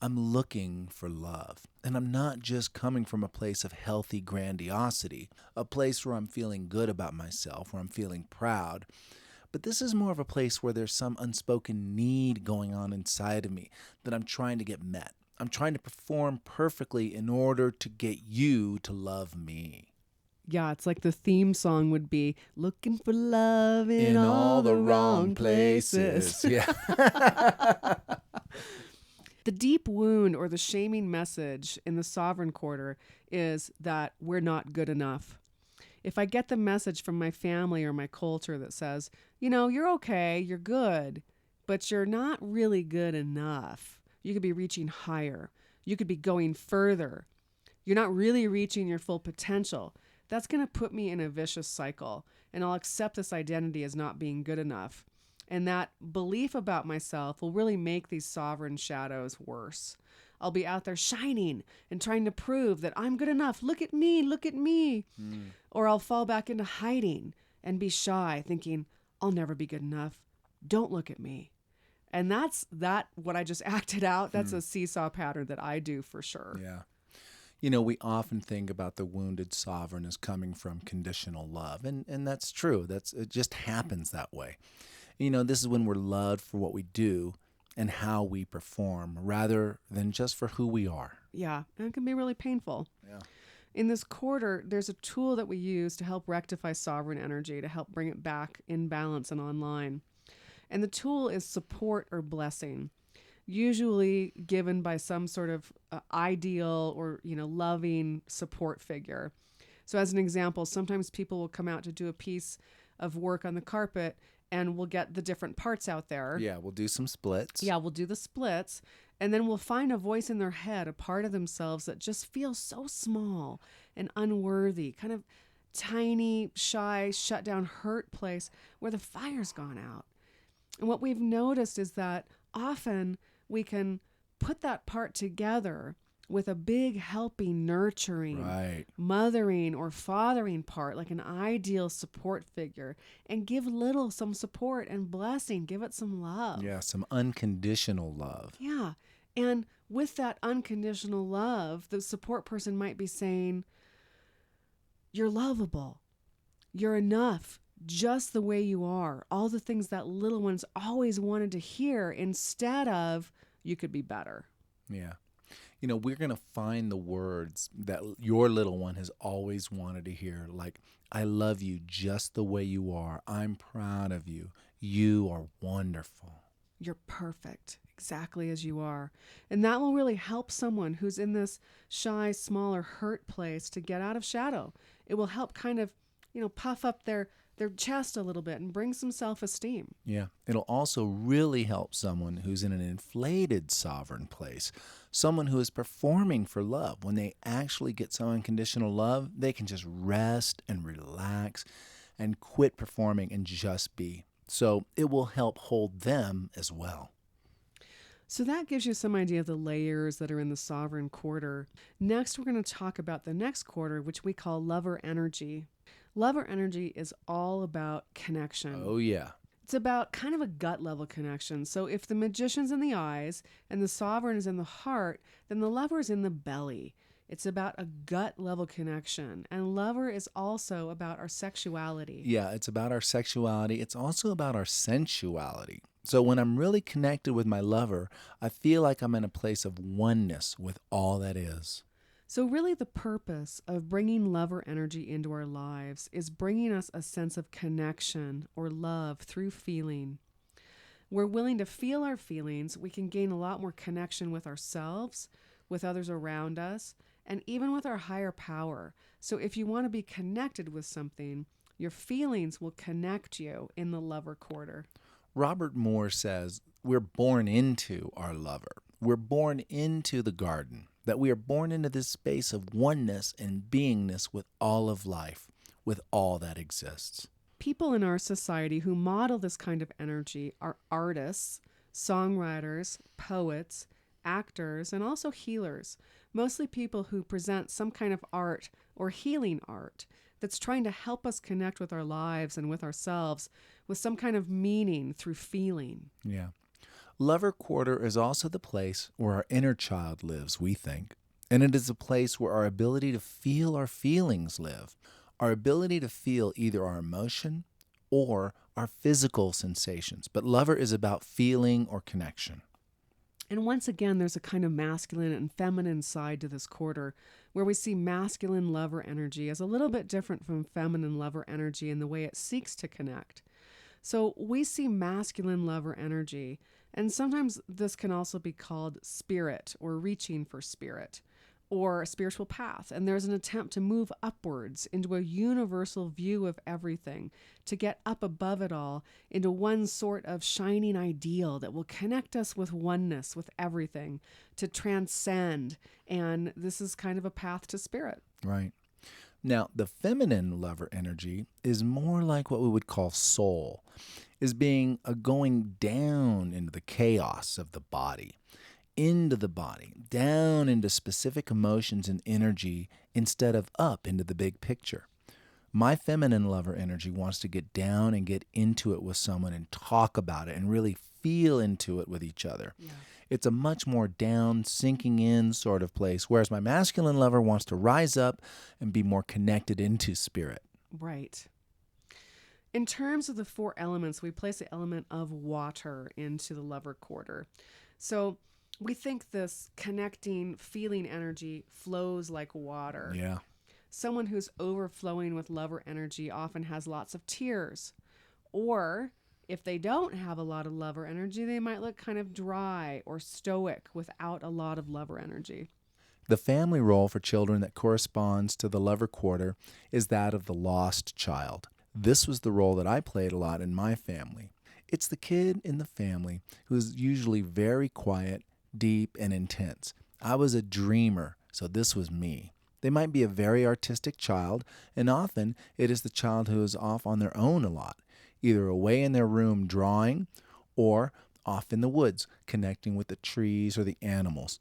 I'm looking for love. And I'm not just coming from a place of healthy grandiosity, a place where I'm feeling good about myself, where I'm feeling proud. But this is more of a place where there's some unspoken need going on inside of me that I'm trying to get met. I'm trying to perform perfectly in order to get you to love me. Yeah, it's like the theme song would be, looking for love in all the wrong places. Yeah. The deep wound or the shaming message in the sovereign quarter is that we're not good enough. If I get the message from my family or my culture that says, you know, you're okay, you're good, but you're not really good enough. You could be reaching higher. You could be going further. You're not really reaching your full potential. That's going to put me in a vicious cycle, and I'll accept this identity as not being good enough. And that belief about myself will really make these sovereign shadows worse. I'll be out there shining and trying to prove that I'm good enough. Look at me, look at me. Or I'll fall back into hiding and be shy, thinking, I'll never be good enough. Don't look at me. And that's what I just acted out. That's a seesaw pattern that I do for sure. Yeah. You know, we often think about the wounded sovereign as coming from conditional love. And that's true. It just happens that way. You know, this is when we're loved for what we do and how we perform rather than just for who we are. Yeah, and it can be really painful. Yeah. In this quarter, there's a tool that we use to help rectify sovereign energy, to help bring it back in balance and online. And the tool is support or blessing, usually given by some sort of ideal or, loving support figure. So as an example, sometimes people will come out to do a piece of work on the carpet, and we'll get the different parts out there. Yeah, we'll do some splits. Yeah, we'll do the splits. And then we'll find a voice in their head, a part of themselves that just feels so small and unworthy, kind of tiny, shy, shut down, hurt place where the fire's gone out. And what we've noticed is that often we can put that part together with a big helping, nurturing, right, mothering or fathering part, like an ideal support figure, and give some support and blessing, give it some love. Yeah, some unconditional love. Yeah. And with that unconditional love, the support person might be saying, you're lovable. You're enough just the way you are. All the things that little ones always wanted to hear, instead of, you could be better. Yeah. You know, we're going to find the words that your little one has always wanted to hear, like, I love you just the way you are. I'm proud of you. You are wonderful. You're perfect, exactly as you are. And that will really help someone who's in this shy, smaller, hurt place to get out of shadow. It will help kind of, puff up their chest a little bit and bring some self-esteem. Yeah. It'll also really help someone who's in an inflated sovereign place, someone who is performing for love. When they actually get some unconditional love, they can just rest and relax and quit performing and just be. So it will help hold them as well. So that gives you some idea of the layers that are in the sovereign quarter. Next, we're going to talk about the next quarter, which we call lover energy. Lover energy is all about connection. Oh, yeah. It's about kind of a gut level connection. So if the magician's in the eyes and the sovereign is in the heart, then the lover is in the belly. It's about a gut level connection. And lover is also about our sexuality. Yeah, it's about our sexuality. It's also about our sensuality. So when I'm really connected with my lover, I feel like I'm in a place of oneness with all that is. So, really, the purpose of bringing lover energy into our lives is bringing us a sense of connection or love through feeling. We're willing to feel our feelings, we can gain a lot more connection with ourselves, with others around us, and even with our higher power. So, if you want to be connected with something, your feelings will connect you in the lover quarter. Robert Moore says we're born into our lover. We're born into the garden, that we are born into this space of oneness and beingness with all of life, with all that exists. People in our society who model this kind of energy are artists, songwriters, poets, actors, and also healers, mostly people who present some kind of art or healing art that's trying to help us connect with our lives and with ourselves with some kind of meaning through feeling. Yeah. Lover quarter is also the place where our inner child lives, we think. And it is a place where our ability to feel our feelings live. Our ability to feel either our emotion or our physical sensations. But lover is about feeling or connection. And once again, there's a kind of masculine and feminine side to this quarter where we see masculine lover energy as a little bit different from feminine lover energy in the way it seeks to connect. So we see masculine lover energy, and sometimes this can also be called spirit or reaching for spirit or a spiritual path. And there's an attempt to move upwards into a universal view of everything, to get up above it all into one sort of shining ideal that will connect us with oneness, with everything, to transcend. And this is kind of a path to spirit. Right. Now, the feminine lover energy is more like what we would call soul, is being a going down into the chaos of the body, into the body, down into specific emotions and energy instead of up into the big picture. My feminine lover energy wants to get down and get into it with someone and talk about it and really feel into it with each other. Yeah. It's a much more down, sinking in sort of place, whereas my masculine lover wants to rise up and be more connected into spirit. Right. In terms of the four elements, we place the element of water into the lover quarter. So we think this connecting, feeling energy flows like water. Yeah. Someone who's overflowing with lover energy often has lots of tears. Or if they don't have a lot of lover energy, they might look kind of dry or stoic without a lot of lover energy. The family role for children that corresponds to the lover quarter is that of the lost child. This was the role that I played a lot in my family. It's the kid in the family who is usually very quiet, deep, and intense. I was a dreamer, so this was me. They might be a very artistic child, and often it is the child who is off on their own a lot, either away in their room drawing or off in the woods connecting with the trees or the animals.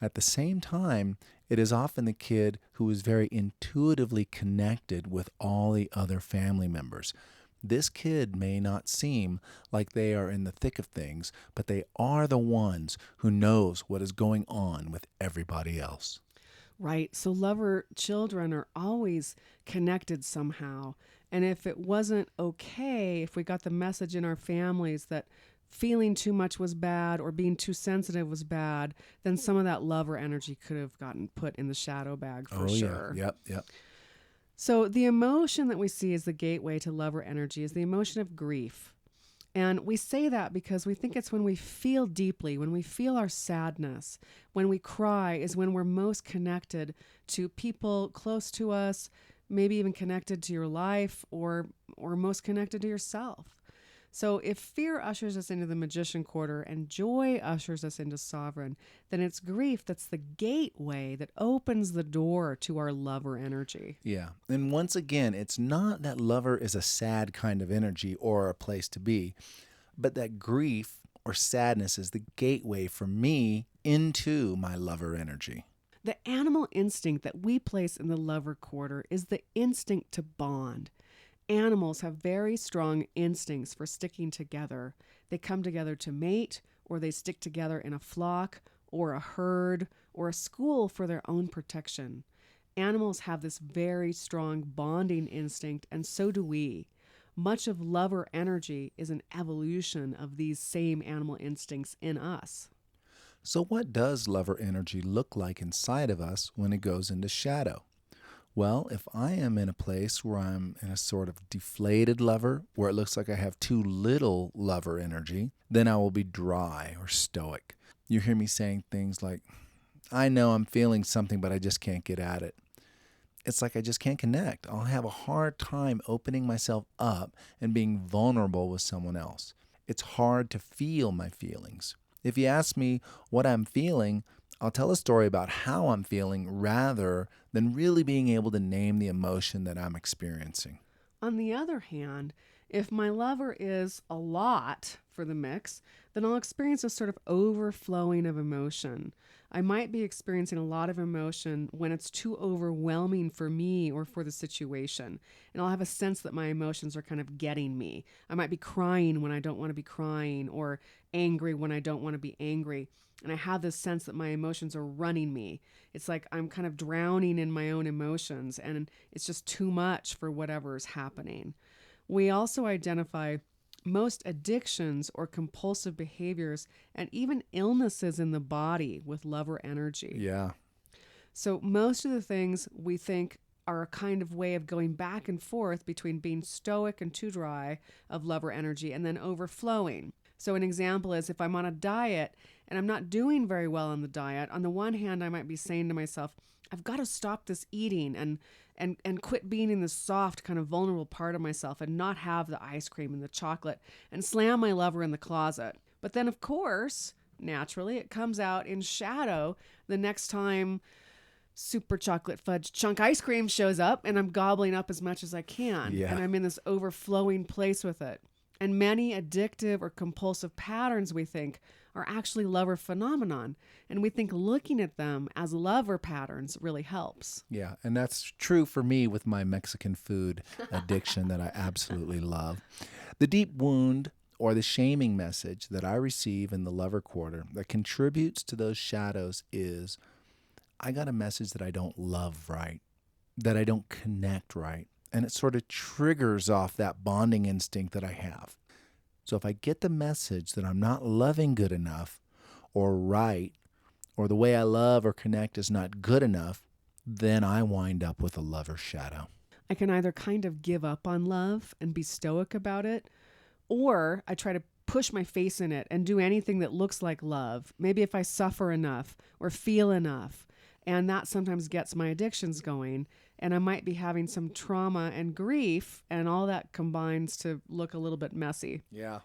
At the same time, it is often the kid who is very intuitively connected with all the other family members. This kid may not seem like they are in the thick of things, but they are the ones who knows what is going on with everybody else. Right. So lover children are always connected somehow. And if it wasn't okay, if we got the message in our families that feeling too much was bad or being too sensitive was bad, then some of that lover energy could have gotten put in the shadow bag for sure. Yeah. Yep. So the emotion that we see as the gateway to lover energy is the emotion of grief. And we say that because we think it's when we feel deeply, when we feel our sadness, when we cry is when we're most connected to people close to us, maybe even connected to your life or most connected to yourself. So if fear ushers us into the magician quarter and joy ushers us into sovereign, then it's grief that's the gateway that opens the door to our lover energy. Yeah. And once again, it's not that lover is a sad kind of energy or a place to be, but that grief or sadness is the gateway for me into my lover energy. The animal instinct that we place in the lover quarter is the instinct to bond. Animals have very strong instincts for sticking together. They come together to mate, or they stick together in a flock, or a herd, or a school for their own protection. Animals have this very strong bonding instinct, and so do we. Much of lover energy is an evolution of these same animal instincts in us. So, what does lover energy look like inside of us when it goes into shadow? Well, if I am in a place where I'm in a sort of deflated lover, where it looks like I have too little lover energy, then I will be dry or stoic. You hear me saying things like, I know I'm feeling something, but I just can't get at it. It's like I just can't connect. I'll have a hard time opening myself up and being vulnerable with someone else. It's hard to feel my feelings. If you ask me what I'm feeling, I'll tell a story about how I'm feeling rather than really being able to name the emotion that I'm experiencing. On the other hand, if my lover is a lot for the mix, then I'll experience a sort of overflowing of emotion. I might be experiencing a lot of emotion when it's too overwhelming for me or for the situation. And I'll have a sense that my emotions are kind of getting me. I might be crying when I don't want to be crying, or angry when I don't want to be angry. And I have this sense that my emotions are running me. It's like I'm kind of drowning in my own emotions, and it's just too much for whatever is happening. We also identify most addictions or compulsive behaviors and even illnesses in the body with lover energy. Yeah. So most of the things we think are a kind of way of going back and forth between being stoic and too dry of lover energy and then overflowing. So an example is if I'm on a diet and I'm not doing very well on the diet, on the one hand, I might be saying to myself, I've got to stop this eating and quit being in this soft, kind of vulnerable part of myself and not have the ice cream and the chocolate and slam my lover in the closet. But then, of course, naturally, it comes out in shadow the next time super chocolate fudge chunk ice cream shows up and I'm gobbling up as much as I can. Yeah. And I'm in this overflowing place with it. And many addictive or compulsive patterns, we think, are actually lover phenomenon. And we think looking at them as lover patterns really helps. Yeah, and that's true for me with my Mexican food addiction that I absolutely love. The deep wound or the shaming message that I receive in the lover quarter that contributes to those shadows is I got a message that I don't love right, that I don't connect right. And it sort of triggers off that bonding instinct that I have. So if I get the message that I'm not loving good enough or right, or the way I love or connect is not good enough, then I wind up with a lover shadow. I can either kind of give up on love and be stoic about it, or I try to push my face in it and do anything that looks like love. Maybe if I suffer enough or feel enough. And that sometimes gets my addictions going. And I might be having some trauma and grief, and all that combines to look a little bit messy. Yeah.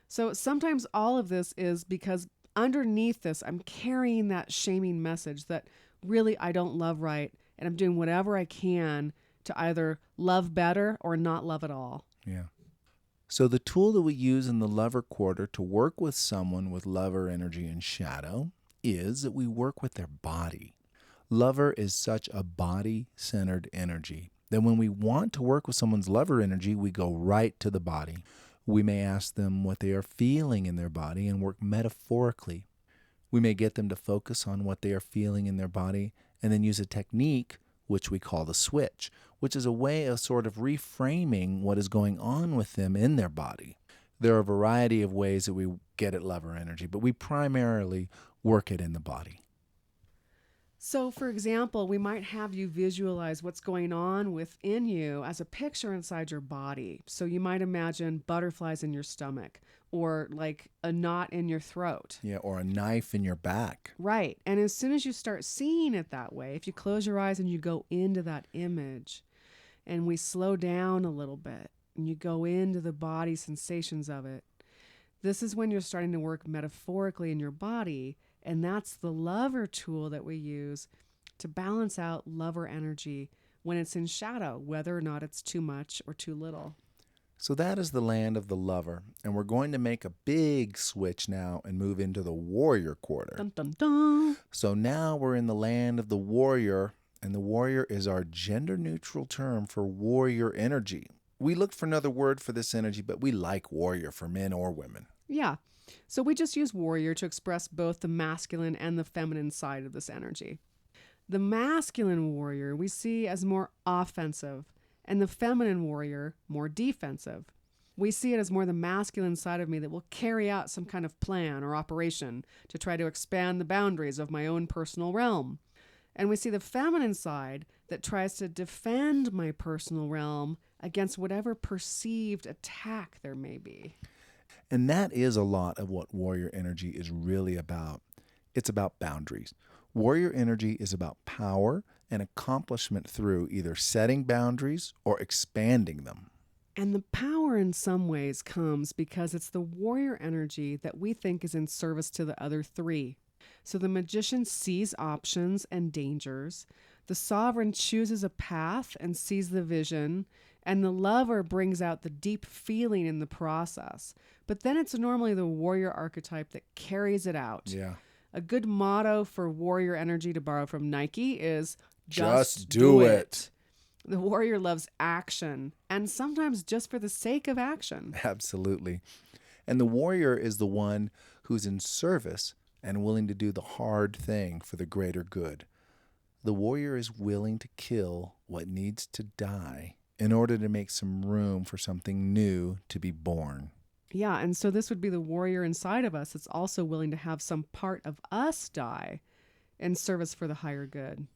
So sometimes all of this is because underneath this, I'm carrying that shaming message that really I don't love right, and I'm doing whatever I can to either love better or not love at all. Yeah. So the tool that we use in the lover quarter to work with someone with lover energy and shadow is that we work with their body. Lover is such a body-centered energy that when we want to work with someone's lover energy, we go right to the body. We may ask them what they are feeling in their body and work metaphorically. We may get them to focus on what they are feeling in their body and then use a technique, which we call the switch, which is a way of sort of reframing what is going on with them in their body. There are a variety of ways that we get at lover energy, but we primarily work it in the body. So, for example, we might have you visualize what's going on within you as a picture inside your body. So you might imagine butterflies in your stomach or like a knot in your throat. Yeah, or a knife in your back. Right. And as soon as you start seeing it that way, if you close your eyes and you go into that image and we slow down a little bit and you go into the body sensations of it, this is when you're starting to work metaphorically in your body. And that's the lover tool that we use to balance out lover energy when it's in shadow, whether or not it's too much or too little. So that is the land of the lover, and we're going to make a big switch now and move into the warrior quarter. Dun, dun, dun. So now we're in the land of the warrior, and the warrior is our gender-neutral term for warrior energy. We looked for another word for this energy, but we like warrior for men or women. Yeah. So we just use warrior to express both the masculine and the feminine side of this energy. The masculine warrior we see as more offensive, and the feminine warrior more defensive. We see it as more the masculine side of me that will carry out some kind of plan or operation to try to expand the boundaries of my own personal realm. And we see the feminine side that tries to defend my personal realm against whatever perceived attack there may be. And that is a lot of what warrior energy is really about. It's about boundaries. Warrior energy is about power and accomplishment through either setting boundaries or expanding them. And the power in some ways comes because it's the warrior energy that we think is in service to the other three. So the magician sees options and dangers. The sovereign chooses a path and sees the vision. And the lover brings out the deep feeling in the process. But then it's normally the warrior archetype that carries it out. Yeah. A good motto for warrior energy, to borrow from Nike, is Just do it. The warrior loves action, and sometimes just for the sake of action. Absolutely. And the warrior is the one who's in service and willing to do the hard thing for the greater good. The warrior is willing to kill what needs to die in order to make some room for something new to be born. Yeah, and so this would be the warrior inside of us that's also willing to have some part of us die in service for the higher good.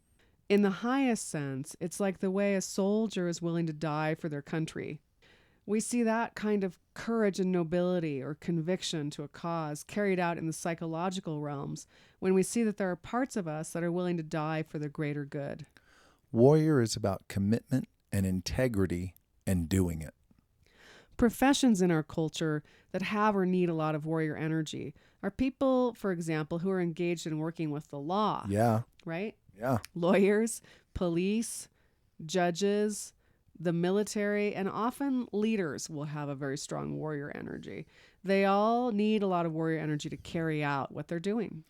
In the highest sense, it's like the way a soldier is willing to die for their country. We see that kind of courage and nobility or conviction to a cause carried out in the psychological realms when we see that there are parts of us that are willing to die for the greater good. Warrior is about commitment and integrity and doing it. Professions in our culture that have or need a lot of warrior energy are people, for example, who are engaged in working with the law. Yeah. Right? Yeah. Lawyers, police, judges, the military, and often leaders will have a very strong warrior energy. They all need a lot of warrior energy to carry out what they're doing.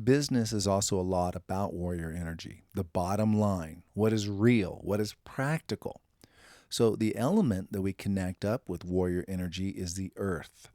Business is also a lot about warrior energy. The bottom line, what is real, what is practical. So the element that we connect up with warrior energy is the earth.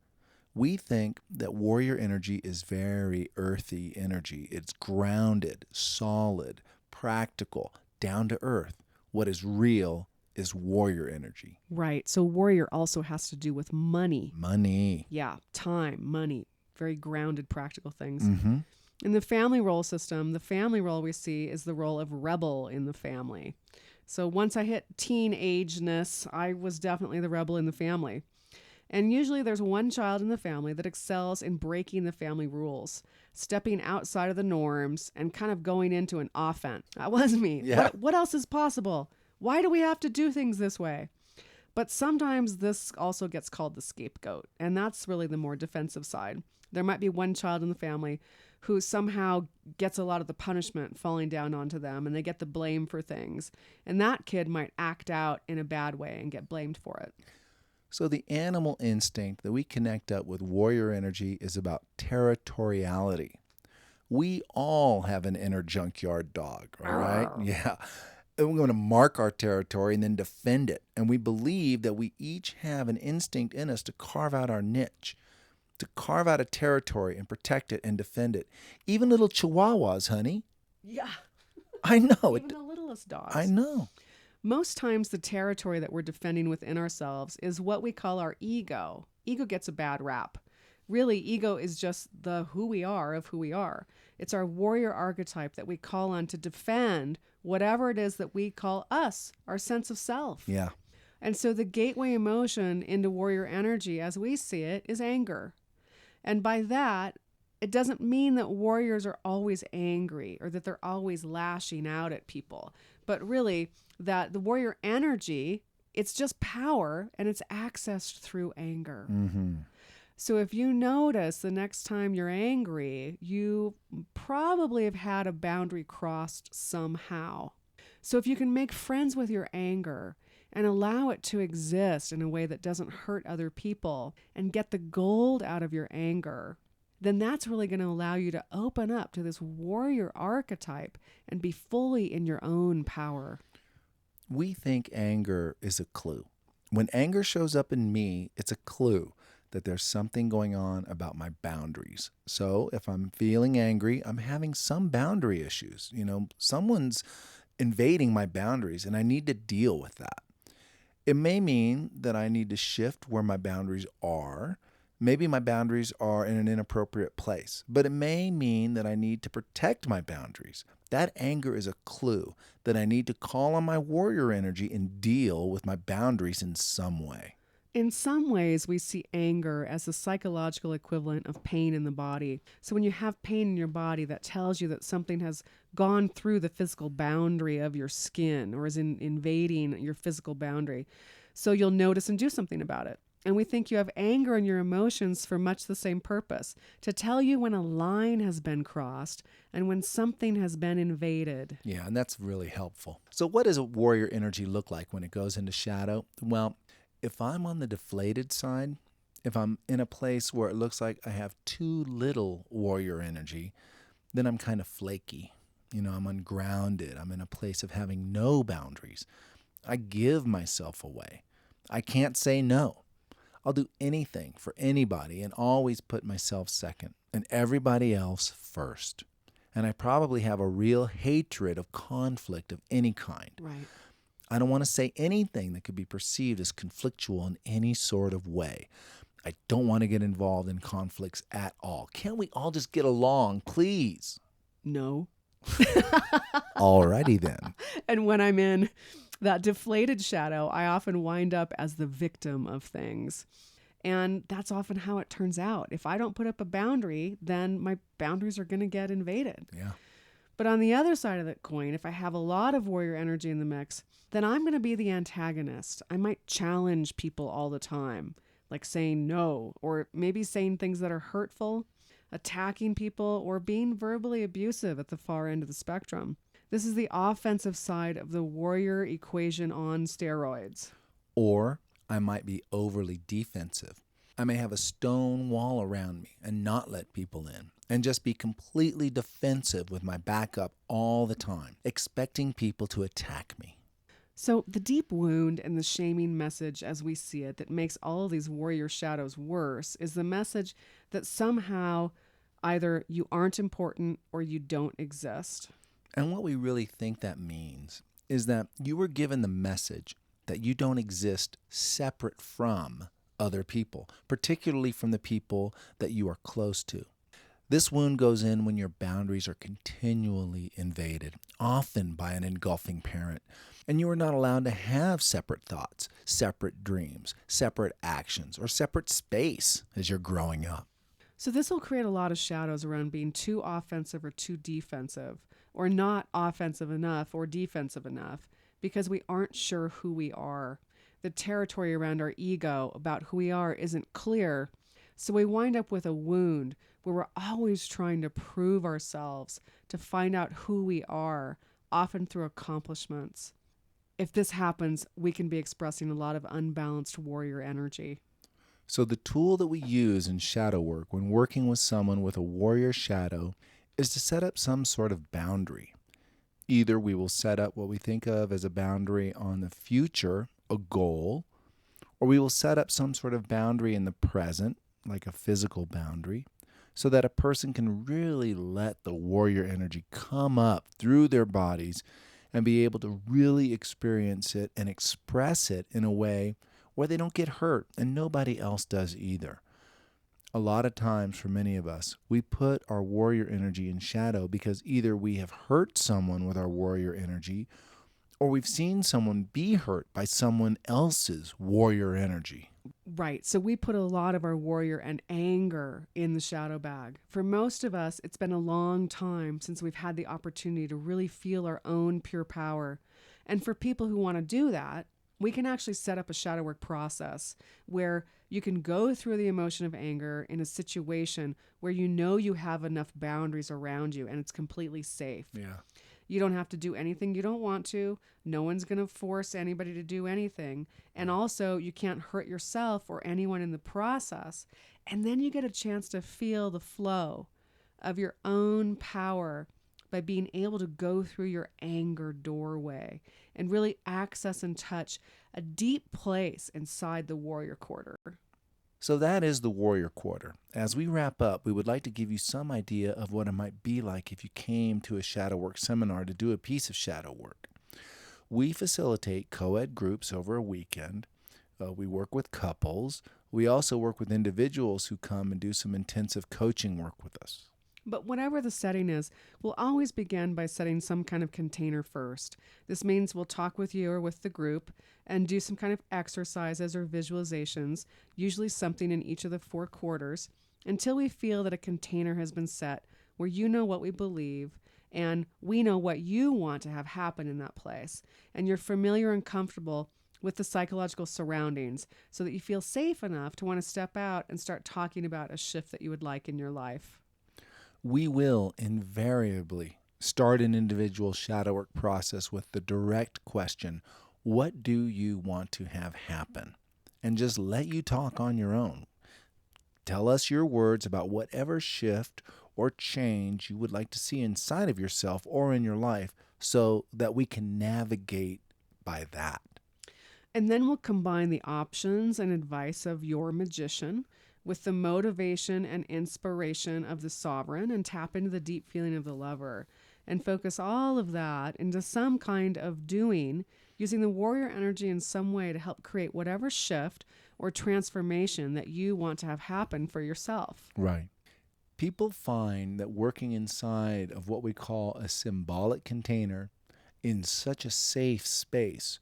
We think that warrior energy is very earthy energy. It's grounded, solid, practical, down to earth. What is real is warrior energy. Right. So warrior also has to do with money. Money. Yeah. Time, money, very grounded, practical things. Mm-hmm. In the family role system, the family role we see is the role of rebel in the family. So once I hit teenageness, I was definitely the rebel in the family. And usually there's one child in the family that excels in breaking the family rules, stepping outside of the norms and kind of going into an offense. That was me. Yeah. What else is possible? Why do we have to do things this way? But sometimes this also gets called the scapegoat, and that's really the more defensive side. There might be one child in the family who somehow gets a lot of the punishment falling down onto them, and they get the blame for things. And that kid might act out in a bad way and get blamed for it. So the animal instinct that we connect up with warrior energy is about territoriality. We all have an inner junkyard dog, all right? Yeah. And we're going to mark our territory and then defend it. And we believe that we each have an instinct in us to carve out our niche, to carve out a territory and protect it and defend it. Even little chihuahuas, honey. Yeah. I know. Even the littlest dogs. I know. Most times the territory that we're defending within ourselves is what we call our ego. Ego gets a bad rap. Really, ego is just the who we are of who we are. It's our warrior archetype that we call on to defend whatever it is that we call us, our sense of self. Yeah. And so the gateway emotion into warrior energy, as we see it, is anger. And by that, it doesn't mean that warriors are always angry or that they're always lashing out at people, but really that the warrior energy, it's just power and it's accessed through anger. Mm-hmm. So if you notice the next time you're angry, you probably have had a boundary crossed somehow. So if you can make friends with your anger and allow it to exist in a way that doesn't hurt other people and get the gold out of your anger, then that's really going to allow you to open up to this warrior archetype and be fully in your own power. We think anger is a clue. When anger shows up in me, it's a clue that there's something going on about my boundaries. So if I'm feeling angry, I'm having some boundary issues. Someone's invading my boundaries and I need to deal with that. It may mean that I need to shift where my boundaries are. Maybe my boundaries are in an inappropriate place, but it may mean that I need to protect my boundaries. That anger is a clue that I need to call on my warrior energy and deal with my boundaries in some way. In some ways, we see anger as the psychological equivalent of pain in the body. So when you have pain in your body, that tells you that something has gone through the physical boundary of your skin or is invading your physical boundary. So you'll notice and do something about it. And we think you have anger in your emotions for much the same purpose, to tell you when a line has been crossed and when something has been invaded. Yeah, and that's really helpful. So what does a warrior energy look like when it goes into shadow? Well, if I'm on the deflated side, if I'm in a place where it looks like I have too little warrior energy, then I'm kind of flaky. I'm ungrounded. I'm in a place of having no boundaries. I give myself away. I can't say no. I'll do anything for anybody and always put myself second and everybody else first. And I probably have a real hatred of conflict of any kind. Right. I don't want to say anything that could be perceived as conflictual in any sort of way. I don't want to get involved in conflicts at all. Can't we all just get along, please? No. Alrighty then. And when I'm in that deflated shadow, I often wind up as the victim of things. And that's often how it turns out. If I don't put up a boundary, then my boundaries are going to get invaded. Yeah. But on the other side of that coin, if I have a lot of warrior energy in the mix, then I'm going to be the antagonist. I might challenge people all the time, like saying no, or maybe saying things that are hurtful, attacking people, or being verbally abusive at the far end of the spectrum. This is the offensive side of the warrior equation on steroids. Or I might be overly defensive. I may have a stone wall around me and not let people in, and just be completely defensive with my back up all the time, expecting people to attack me. So the deep wound and the shaming message as we see it that makes all of these warrior shadows worse is the message that somehow either you aren't important or you don't exist. And what we really think that means is that you were given the message that you don't exist separate from other people, particularly from the people that you are close to. This wound goes in when your boundaries are continually invaded, often by an engulfing parent, and you are not allowed to have separate thoughts, separate dreams, separate actions, or separate space as you're growing up. So this will create a lot of shadows around being too offensive or too defensive, or not offensive enough or defensive enough, because we aren't sure who we are. The territory around our ego about who we are isn't clear, so we wind up with a wound where we're always trying to prove ourselves, to find out who we are, often through accomplishments. If this happens, we can be expressing a lot of unbalanced warrior energy. So the tool that we use in shadow work when working with someone with a warrior shadow is to set up some sort of boundary. Either we will set up what we think of as a boundary on the future, a goal, or we will set up some sort of boundary in the present, like a physical boundary, so that a person can really let the warrior energy come up through their bodies and be able to really experience it and express it in a way where they don't get hurt and nobody else does either. A lot of times for many of us, we put our warrior energy in shadow because either we have hurt someone with our warrior energy or we've seen someone be hurt by someone else's warrior energy. Right. So we put a lot of our warrior and anger in the shadow bag. For most of us, it's been a long time since we've had the opportunity to really feel our own pure power. And for people who want to do that, we can actually set up a shadow work process where you can go through the emotion of anger in a situation where you know you have enough boundaries around you and it's completely safe. Yeah. You don't have to do anything you don't want to. No one's going to force anybody to do anything. And also, you can't hurt yourself or anyone in the process. And then you get a chance to feel the flow of your own power by being able to go through your anger doorway and really access and touch a deep place inside the warrior quarter. So that is the warrior quarter. As we wrap up, we would like to give you some idea of what it might be like if you came to a shadow work seminar to do a piece of shadow work. We facilitate co-ed groups over a weekend. We work with couples. We also work with individuals who come and do some intensive coaching work with us. But whatever the setting is, we'll always begin by setting some kind of container first. This means we'll talk with you or with the group and do some kind of exercises or visualizations, usually something in each of the 4 quarters, until we feel that a container has been set where you know what we believe and we know what you want to have happen in that place. And you're familiar and comfortable with the psychological surroundings so that you feel safe enough to want to step out and start talking about a shift that you would like in your life. We will invariably start an individual shadow work process with the direct question, what do you want to have happen? And just let you talk on your own. Tell us your words about whatever shift or change you would like to see inside of yourself or in your life so that we can navigate by that. And then we'll combine the options and advice of your magician with the motivation and inspiration of the sovereign and tap into the deep feeling of the lover and focus all of that into some kind of doing using the warrior energy in some way to help create whatever shift or transformation that you want to have happen for yourself. Right. People find that working inside of what we call a symbolic container in such a safe space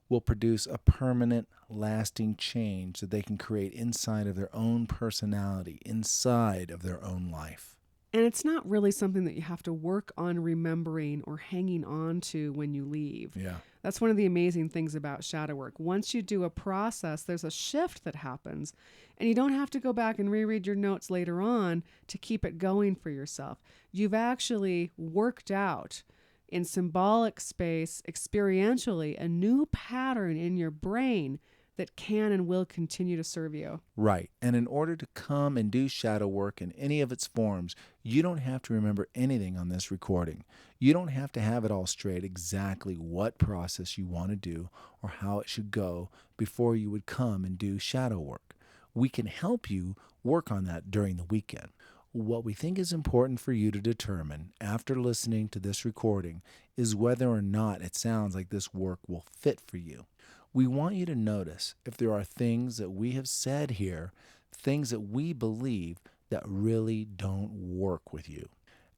will produce a permanent, lasting change that they can create inside of their own personality, inside of their own life. And it's not really something that you have to work on remembering or hanging on to when you leave. Yeah. That's one of the amazing things about shadow work. Once you do a process, there's a shift that happens, and you don't have to go back and reread your notes later on to keep it going for yourself. You've actually worked out in symbolic space, experientially, a new pattern in your brain that can and will continue to serve you. Right. And in order to come and do shadow work in any of its forms, you don't have to remember anything on this recording. You don't have to have it all straight exactly what process you want to do or how it should go before you would come and do shadow work. We can help you work on that during the weekend. What we think is important for you to determine after listening to this recording is whether or not it sounds like this work will fit for you. We want you to notice if there are things that we have said here, things that we believe that really don't work with you.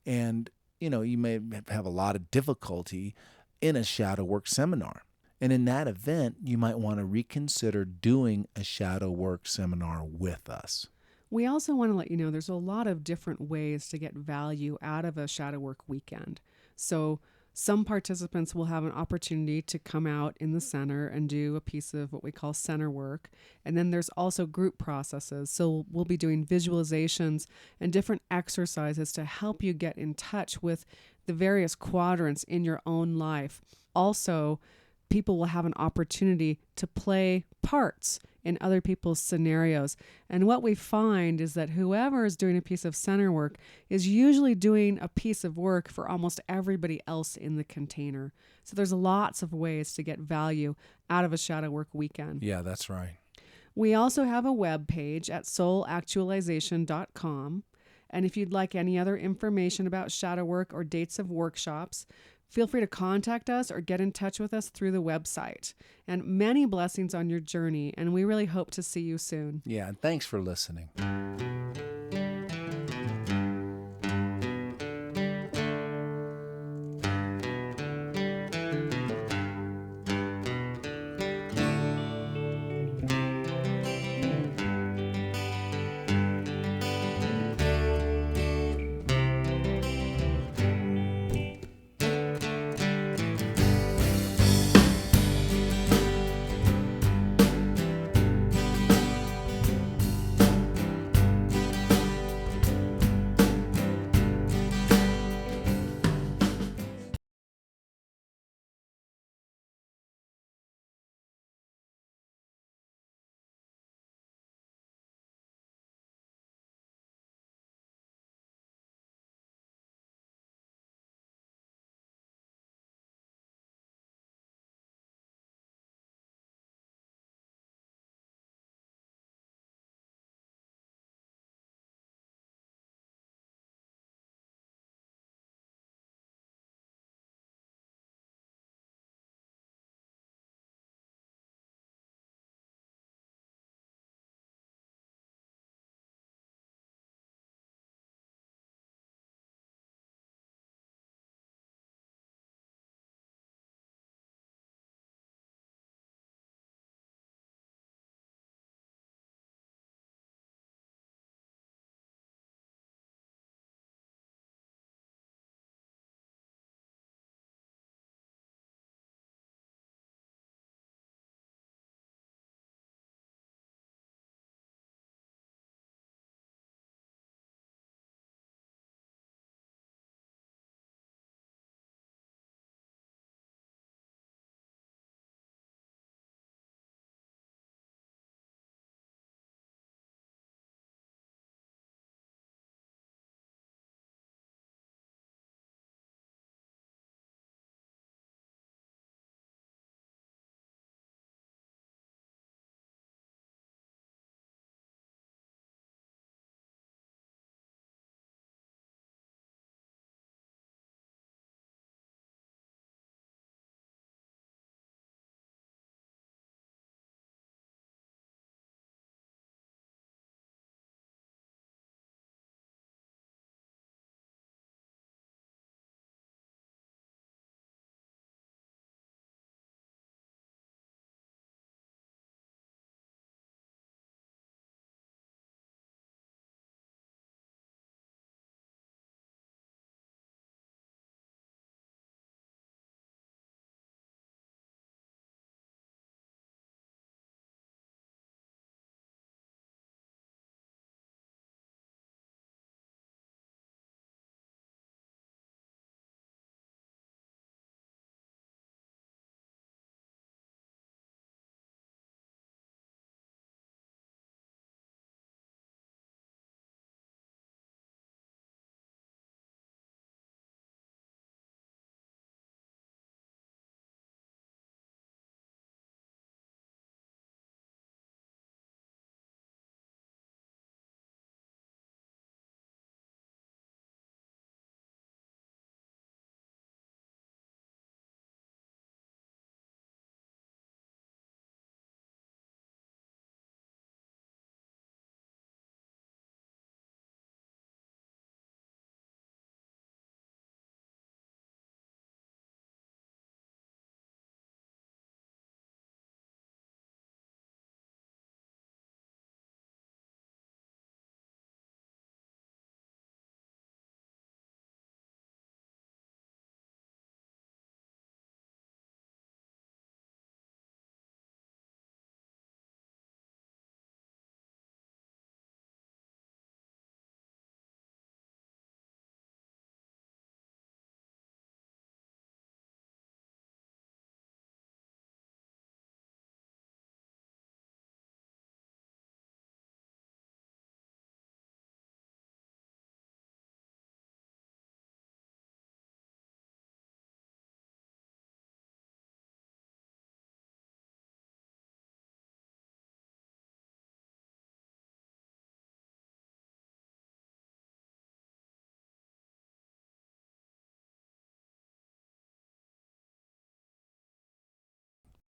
And, you may have a lot of difficulty in a shadow work seminar. And in that event, you might want to reconsider doing a shadow work seminar with us. We also want to let you know there's a lot of different ways to get value out of a shadow work weekend. So some participants will have an opportunity to come out in the center and do a piece of what we call center work. And then there's also group processes. So we'll be doing visualizations and different exercises to help you get in touch with the various quadrants in your own life. Also, people will have an opportunity to play parts in other people's scenarios. And what we find is that whoever is doing a piece of center work is usually doing a piece of work for almost everybody else in the container. So there's lots of ways to get value out of a shadow work weekend. Yeah, that's right. We also have a web page at soulactualization.com. And if you'd like any other information about shadow work or dates of workshops, feel free to contact us or get in touch with us through the website. And many blessings on your journey, and we really hope to see you soon. Yeah, and thanks for listening.